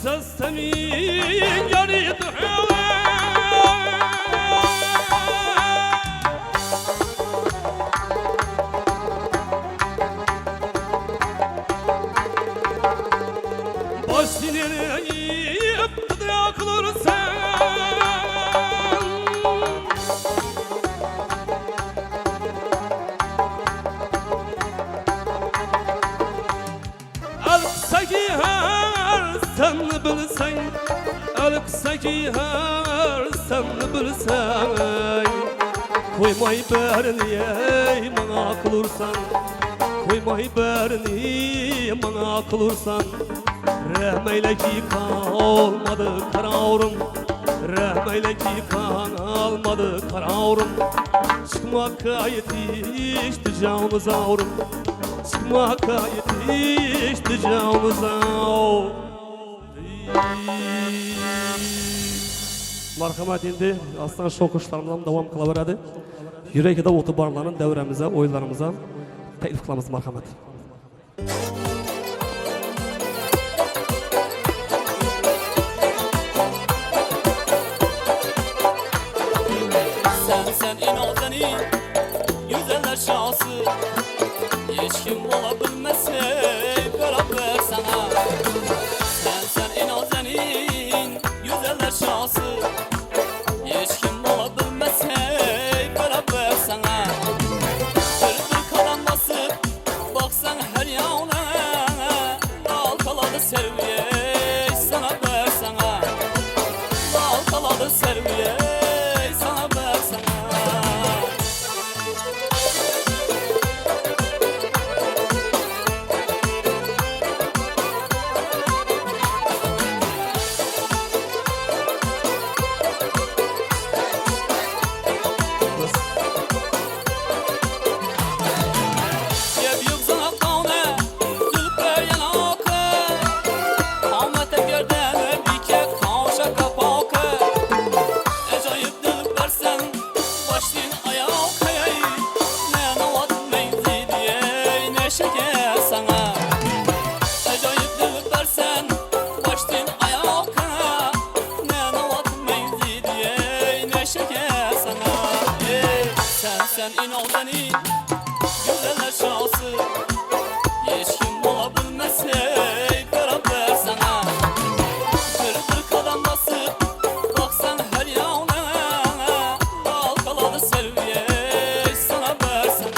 Speaker 1: İzzestemin yarı Baş sinirleyip tıdıra kılırsan Alksaki her sen bilsen Alksaki her sen bilsen Koymay berini ey bana kılırsan Koymay berini bana kılırsan Rahmeyle ki kan olmadı kararım Rahmeyle ki kan almadı kararım Çıkmakka yetişti canımız ağrım Çıkmakka yetişti canımız ağrım Marhamat endi aslan şokuşlarımdan devam kılaveradi Yürekide otu barlarının devremize, oylarımıza teklif kılamiz marhamat
Speaker 4: Sen inadeni güzeller şansı Hiç kim olabilmese beraber sana Sen inadenin güzeller şansı Hiç kim olabilmese beraber sana Bir kalan basıp baksan her yana Dalkaladı sevgiye sana ver sana Dalkaladı sevgiye sana ver sana Güzeller şahsı hiç kim olabilmez ey beraber sana. Bir kadam basıp baksan her yana, halkaları selviye sana versene.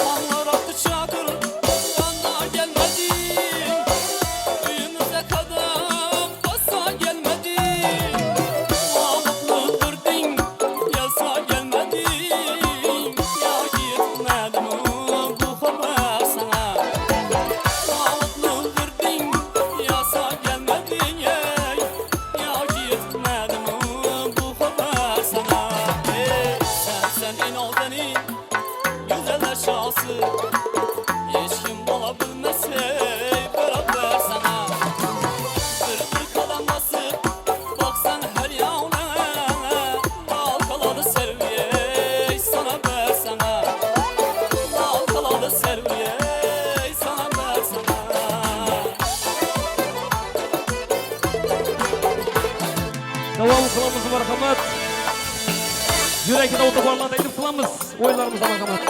Speaker 4: Anlar attı çakır, yanına gelmedin. Köyümüze kadar basa gelmedin. Ağlıklı durdun, yasa gelmedin. Ya gitmedi mi bu haber sana? Ağlıklı durdun, yasa gelmedin. Ya gitmedi mi bu haber sana? Sen inadeni güzeller şahsı hiç kim olabilmez ey beraber sana. Bir kadam basıp baksan her yana, halkaları selviye sana versene. Halkaları selviye sana versene.
Speaker 1: Devam kılımız merhamet. Yürekine otobarlarda edip kılımız. Oylarımıza merhamet.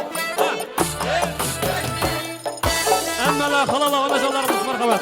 Speaker 1: Emmela halala anacalarımız merhamet.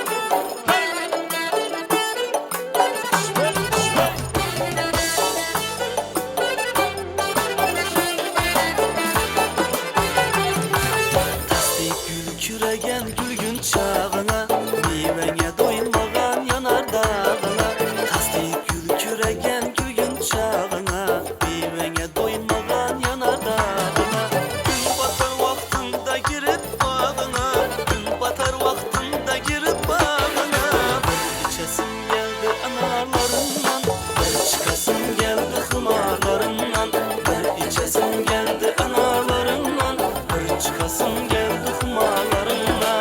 Speaker 5: Tasdik gül küregen gülgün çağına Meyvenge doymagan yanar dağına Tasdik gül küregen gülgün çağına Meyvenge doymagan yanar dağına Gül batar vaktında girip bağına Gül batar vaktında girip bağına Bir içesim geldi analarından Bir çıkasım geldi hımarlarından Bir içesim geldi analarından Bir çıkasım geldi hımarlarından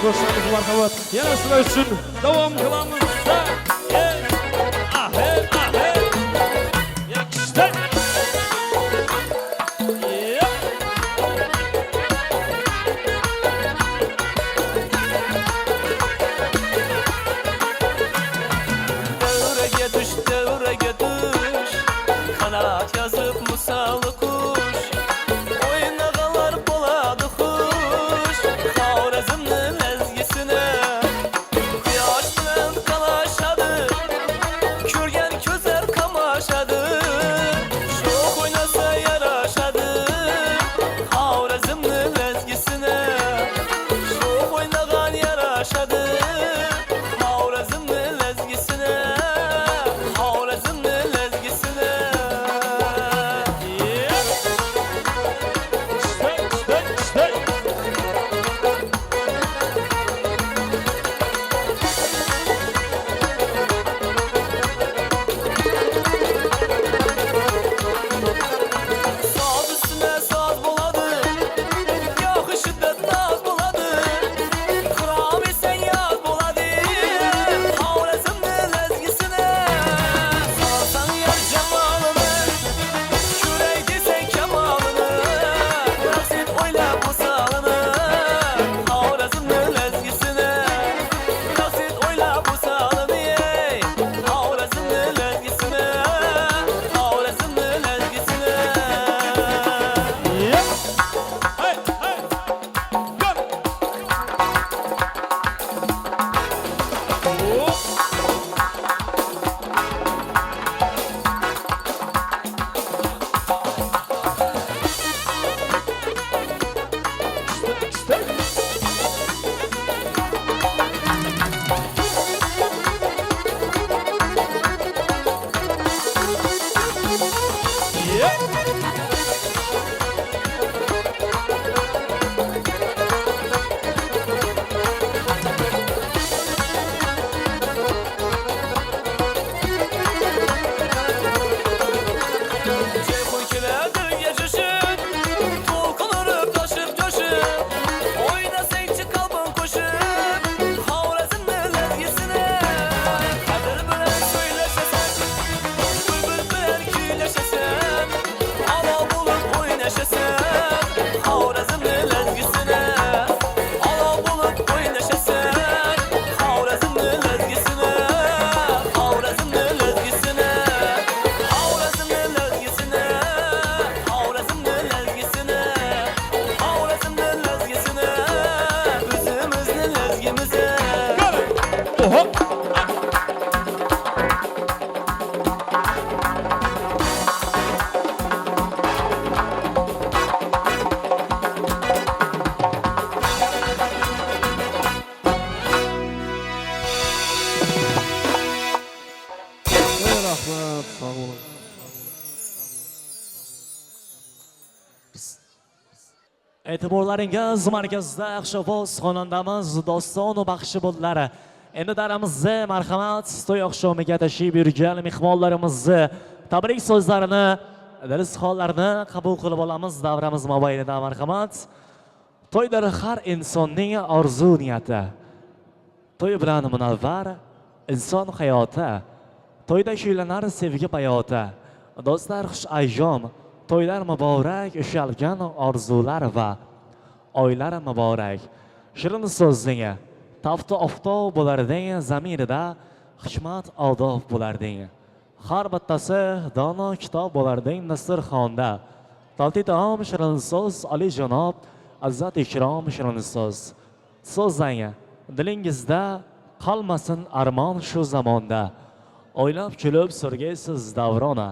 Speaker 1: ko'rsangiz marhamat. Yana sizlar uchun davom qilamiz. Yakishdi.
Speaker 5: Devrege düş Kanat yazıp musalı kuş Oynagalar boladı kuş Kavrazımın ezgisine Kıyaş bilen kalaşadı Kürgen közler kamaşadı Çok oynasa yaraşadı Kavrazımın ezgisine Çok oynagan yaraşadı Kavrazımın ezgisine Kavrazımın ezgisine Saz üstüne saz buladı Yakışı da naz buladı Kıram isen yaz buladı Kavrazımın ezgisine Salsan yar cemalını Kürek desen kemalını Nasip oyla bu salını Kavrazımın ezgisine Nasip oyla bu salını Kavrazımın ezgisine Kavrazımın ezgisine
Speaker 1: Hey, hey. Gel.
Speaker 5: Ceyhun kilerdir geçişin Tolkunurub taşıp coşup Oynasaykçı kalbin koşup Kavrazımın ezgisine Kadir bilen söyleşesen Bülbül bilen kuyleşesen Ala bulup oynaşasan Kavrazımın ezgisine Ala bulup oynaşasan Kavrazımın ezgisine Kavrazımın ezgisine Kavrazımın ezgisine Kavrazımın ezgisine Kavrazımın ezgisine Üzümüzün ezgimize
Speaker 1: Oha. Rahmat, sağ olun.
Speaker 2: E'tiborlaringiz markazda Yaxshiboz xonandamiz Doston va baxshi bo'ldilar. Endi daramizda marhamat to'y oqshomiga tashrif buyurgan mehmonlarimizni tabrik so'zlarini, dilizxonlarni qabul qilib olamiz davramiz mobaynida marhamat. To'ylar har insonning orzu niyati. To'y bilan munavvar inson hayoti. To'yda kuylanar sevgi hayoti. Do'stlar xush ayyom. To'ylar muborak, ushalgan orzular va oylar muborak. Shirin so'zing, tafti oftob bo'larding zamirida, hikmat odob bo'larding. Har bittasi dono kitob bo'larding dasturxonda. Toti taom shirin so'z, ali janob, izzat ikrom shirin so'z. So'zlang, dilingizda qolmasin armon shu zamonda. O'ylab kulib surgaysiz davrona.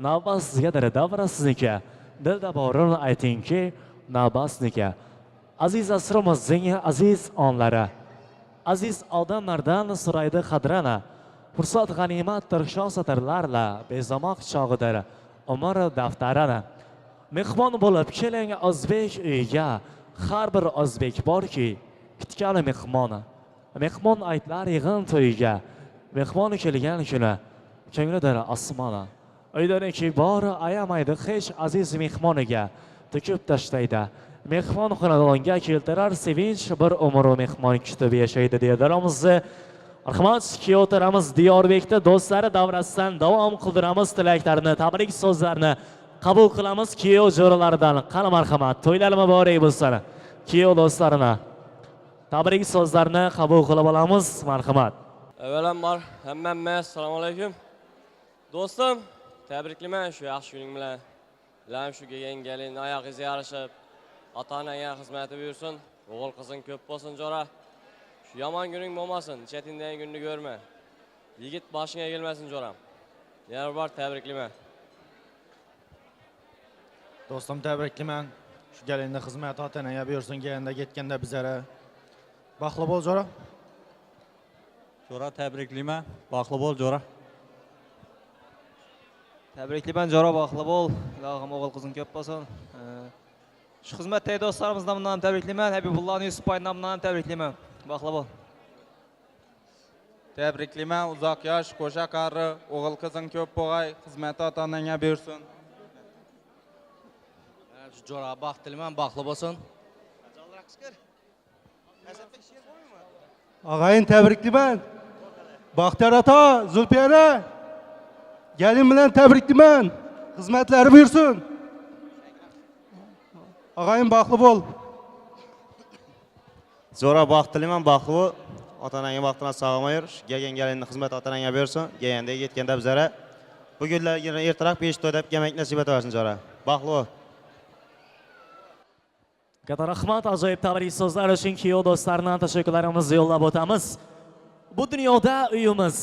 Speaker 2: Navbat sizgadir davra sizniki. Dilda borini aytingki, navbat sizniki. Aziz asrimizning aziz onlari. Aziz odamlardan so'raydi qadrana. Fursat g'animatdir shosatirlarla, bezamoq chog'idir umr daftarana. Mehmon bo'lib keling o'zbek uyiga. Har bir o'zbek borki, kutgan mehmoni. Mehmon aytlar yig'in to'yiga. Mehmon kelgan kuni ko'nglidir osmona. Uydaniki bor ayamaydi hech aziz mehmoniga to'kib tashlaydi mehmon xonadonga keltirar sevinch bir umr mehmon kutib yashaydi deya daramizni marhamat kuyovtaramiz Diyorbekda do'stlari davrasidan davom qildiramiz tilaklarni, tabrik so'zlarini qabul qilamiz kuyov jo'ralaridan. Qani marhamat, to'ylar muborak bo'lsin. Kuyov do'stlarina tabrik so'zlarini qabul qilib olamiz, marhamat.
Speaker 6: Avvalambor hammamga assalomu alaykum. Do'stim, tabriklayman shu yaxshi kuning bilan. Ilam shu kelgan kelin oyog'ingizga yarashib, ota-onaga xizmati buyursin, o'g'il qizing ko'p bo'lsin jo'ra. Shu yomon kuning bo'lmasin, chetindan kunni ko'rma. Yigit boshingga kelmasin jo'ram. Yana bir bor tabriklayman.
Speaker 7: Do'stim tabriklayman. Shu galinda xizmat ota-onaga buyursin, kelganda ketganda bizlara. Baxtli bo'l jo'ra.
Speaker 8: Jo'ra tabriklayman. Baxtli bo'l jo'ra.
Speaker 9: Tabriklayman jo'ra, baxtli bo'l. Ilohim o'g'il qizing ko'p bo'lsin. Shu xizmatdagi do'stlarimiz nomidan ham tabriklayman. Habibulloh Yusufboy nomidan ham tabriklayman. Baxtli bo'l.
Speaker 8: Tabriklayman. Uzoq yosh, qo'sha qarri, o'g'il qizing ko'p bo'lg'ay, xizmat ota-onaga buyursin.
Speaker 9: Jo'ra, baxtliman, baxtli bo'lsin.
Speaker 10: Ağayın təbrikliman. Baxtiyar ata, Zulfiyana. Gelin bilen təbrikliman. Hizmetleri buyursun. Ağayın baxtlı bol.
Speaker 7: Zo'ra baxtliman, baxtli bo'l. Ota-onaga vaqtini sog'may yur. Kelgan xizmat ota-onaga buyursin. Kelganda ketganda bizlara bu kunlarga ertaroq besh to'yda yemak nasib etaversin jo'ra. Baxtli bo'l.
Speaker 2: Katta rahmat, ajoyib tabrik so'zlar uchun kuyov do'stlardan tashakkurlarimizni yo'llab o'tamiz. Bu dunyoda uyimiz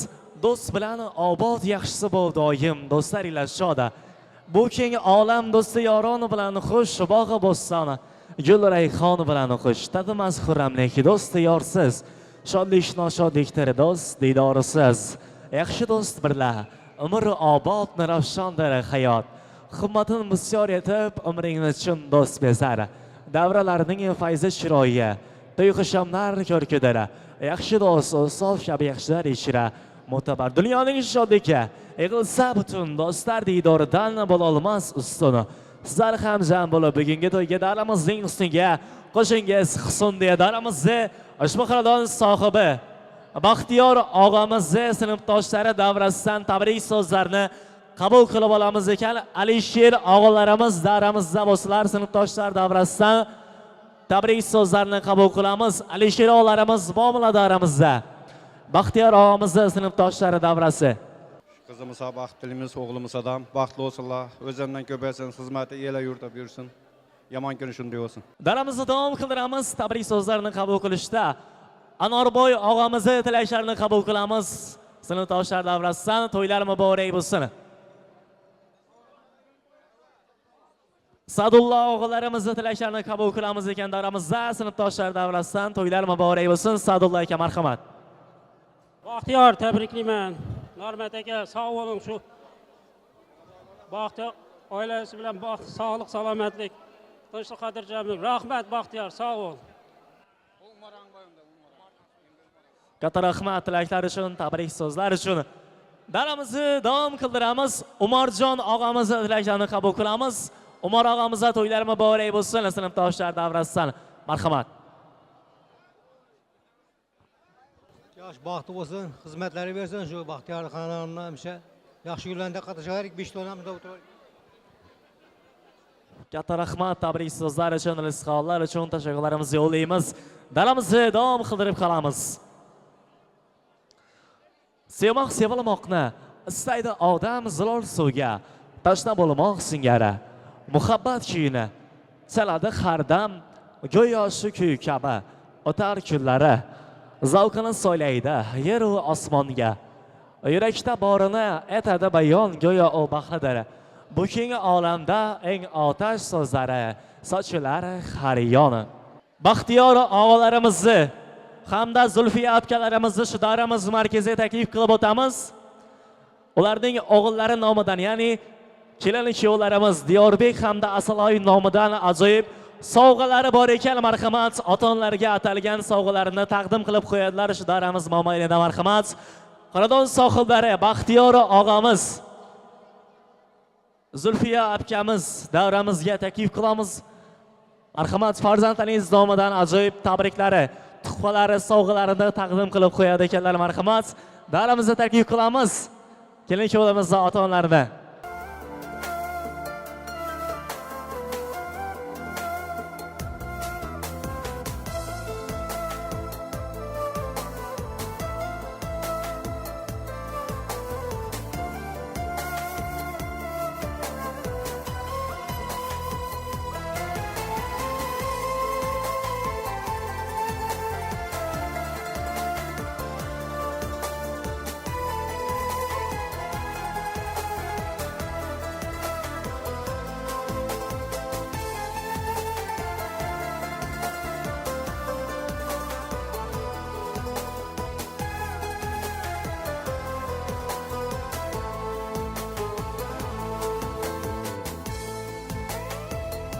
Speaker 2: do'st bilan obod, yaxshisi bo'l doim, do'stlar ila shoda. Bu keng olam do'sti yoron bilan xush, bog'i bo'ston, gul rayhon bilan xush. Tadimas xurramlik, do'sti yorsiz, shodlik noshodlikdir do'st diydorisiz. Yaxshi do'st birla, umr obod, ravshandir hayot. Himmatin bisyor etib, umringni chin do'st bezar. Davralarning fayzi chiroyi, to'yxishamlar ko'rkidara. Yaxshi do'st, sof kabi yaxshilar ichra. Mo'tabar dunyoning shodligi, yig'ilsa butun do'stlar diydoridan bo'lolmas ustun. Sizlar ham jam bo'lib bugungi to'yga daramizning ustiga qo'shingiz husn deya daramizni ushbu xonadon sohibi Baxtiyor og'amizni sinfdoshlari davrasidan tabrik so'zlarini qabul qilib olamiz ekan. Alisher og'alarimiz daramizda bo'lsalar, sinfdoshlar davrasidan tabrik so'zlarini qabul qilamiz. Alisher og'alarimiz bormi daramizda? Baxtiyor og'amizni sinfdoshlari davrasi.
Speaker 8: Qizimiz ham baxtlimiz, o'g'limiz ham baxtli bo'lsinlar. O'zlaridan ko'paysin, xizmati ela yurtda buyursin. Yomon kuni shunday bo'lsin.
Speaker 2: Daramizni davom qildiramiz. Tabrik so'zlarini qabul qilishda Anorboy og'amizni tilaklarini qabul qilamiz. Sinfdoshlar davrasidan to'ylar muborak bo'lsin. Sadullo og'alarimizni tilaklarini qabul qilamiz ekan daramizda sinfdoshlar davrasidan to'ylar muborak bo'lsin. Sadullo aka marhamat.
Speaker 11: Baxtiyor tabriklayman. Normat aka sog' bo'ling, shu Baxtiyor oilasi bilan baxt, sog'lik, salomatlik, tinchlik, xotirjamlik. Rahmat Baxtiyor, sog' bo'l.
Speaker 2: Katta rahmat tilaklar uchun, tabrik so'zlar uchun. Daramizni davom qildiramiz. Umarjon og'amizni tilaklarini qabul qilamiz. Umar og'amizga to'ylar muborak bo'lsin, sinfdoshlar davrasidan. Marhamat.
Speaker 10: Yaş baxtlı olsun. Hizmetleri versin. Şu Baxtiyar xonadonida hemşe. Yaxshi kunlarda qatnashaylik. 5 tonamda o'tiraylik.
Speaker 2: Katta rahmat tabrik so'zlar uchun, rizqonlar uchun tashakkurlarimizni yo'llaymiz. Daramizni davom qildirib qolamiz. Sevmoq sevilmoqni istaydi odam zilol suvga, tashna bo'lmoq singari. Muhabbat kuyini chaladi har dam, go'yo shu kuy kabi o'tar kunlari. Zavqini so'ylaydi yer va osmonga. Yurakda borini etadi bayon, go'yo u bahridir. Bu keng olamda eng otash so'zlari sochilar har yon. Baxtiyor og'alarimizni hamda Zulfiya akalarimizni shu daramiz markaziga taklif qilib o'tamiz. Ularning o'g'illari nomidan, ya'ni kelin kuyovlarimiz Diyorbek hamda Asaloy nomidan ajoyib sovg'alari bor ekan. Marhamat, ota-onalarga atalgan sovg'alarini taqdim qilib qo'yadilar shu daramiz mobaynida. Marhamat, xonadon sohiblari Baxtiyor og'amiz, Zulfiya akamiz davramizga taklif qilamiz. Marhamat, farzandlaringiz nomidan ajoyib tabriklari, tuhfalari, sovg'alarini taqdim qilib qo'yadi ekanlar. Marhamat, dalamizda taklif qilamiz. Kelin-kuyovlarimizni ota-onalarini.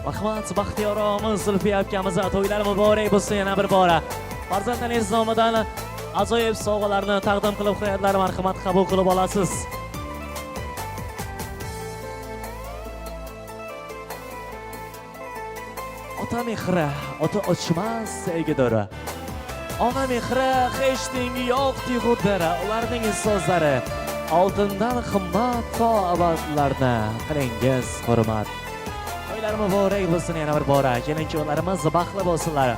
Speaker 2: Marhamat, Baxtiyorimiz Zulfiya akamiz to'ylar muborak bo'lsin yana bir bora. Farzandlaringiz nomidan ajoyib sovg'alarni taqdim qilib qo'yadilar. Marhamat, qabul qilib olasiz. Ota mehri, ota ochmas sevgidir. Ona mehri hech tengi yo'q tuyg'udir. Ularning so'zlari oltindan qimmat to abadlarni qilingiz hurmat. To'ylar muborak bo'lsin yana bir bora. Kelin-kuyovlarimiz baxtli bo'lsinlar.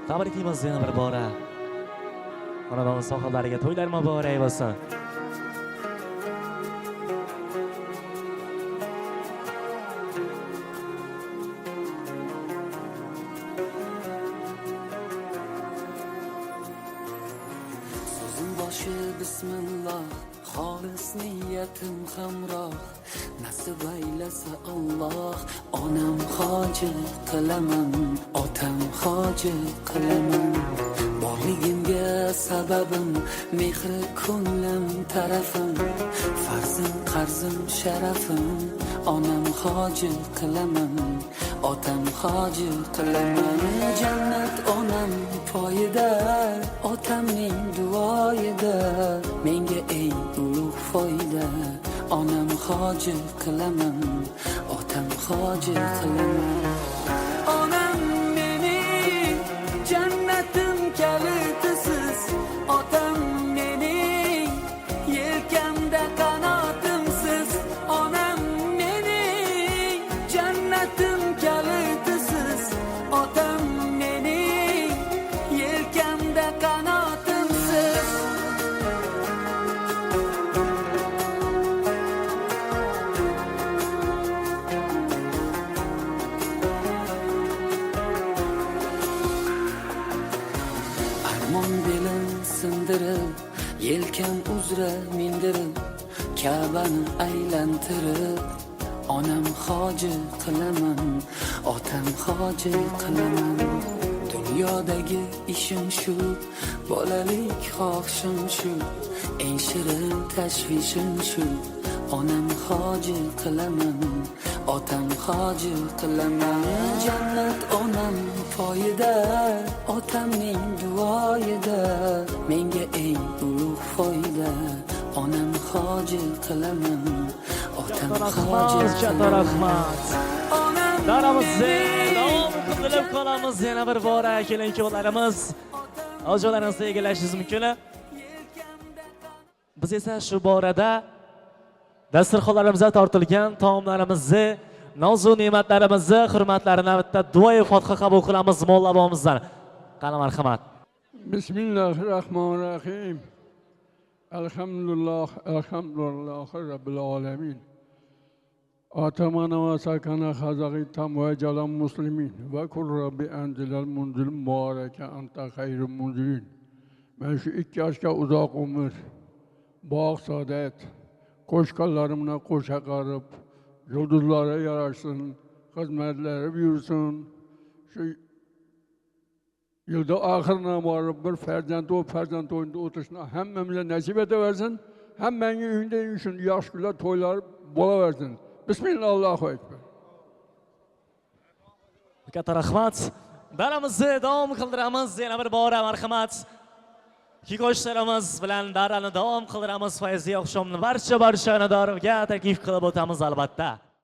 Speaker 2: Tabriklaymiz yana bir bora. Xonadon sohiblariga to'ylar muborak bo'lsin.
Speaker 4: So'zim boshi bismillah, xolis niyatim hamroh. Nasib aylasa Alloh, onam hoji qilaman, otam hoji qilaman. Borligimga sababim, mehri ko'nglim tarafim, farzim qarzim sharafim, onam hoji qilaman, otam hoji qilaman. Jannat onam poyida, otamning duoyida, menga eng ulug' foyda. Onam hoji qilaman, otam hoji qilaman. Onam mening jannatim kalitisiz, otam mening yelkamda qanotimsiz. Onam mening jannatim kalitisiz, otam mening yelkamda qanotimsiz. Armon belim sindirib, yelkam uzra mindirib, Ka'bani aylantirib, onam hoji qilaman, otam hoji qilaman. Dunyodagi ishim shu, bolalik xohishim shu, eng shirin tashvishim shu. Onam hoji qilaman, otam hoji qilaman. Jannat onam poyida, otamning duoyida, menga eng ulug' foyda. Onam hoji qilaman, otam hoji
Speaker 2: rahmat. Daramizni davom qilib qolamiz yana bir bora. Kelin-kuyovlarimiz o'zlaringizni egallashingiz mumkin. Biz esa shu borada dasturxonlarimizga tortilgan taomlarimizni, nozu ne'matlarimizni, hurmatlarini bitta duoyi fotiha qabul qilamiz Molla bobomizdan. Qani marhamat.
Speaker 12: Bismillahirrahmanirrahim. Elhamdülillah, elhamdülillah Rabbil alemin. Atamana ve sakana hazagi tam ve calam muslimin. Ve kul Rabbi entilel munzil mübareke anta hayrun munzilin. Ben şu 2 yaşka uzak ömür, bağ saadet, koşkallarımla koşa qarıb, yıldızlara yaraşsın, hizmetleri büyürsün. Şu yılda ahırına varıp bir ferzent oyunda oturuşuna hemmemize nasip edeversin, hem beni üyünde üçün yaş güler toylar bola versin. Bismillahirrahmanirrahim.
Speaker 2: Katta rahmat. Daramizni davom qildiramiz. Yana bir bora marhamat. Ikki qo'shiqlarimiz bilan darani davom qildiramiz. Fayziy oqshomni barcha xonadonlarga taklif qilib o'tamiz albatta.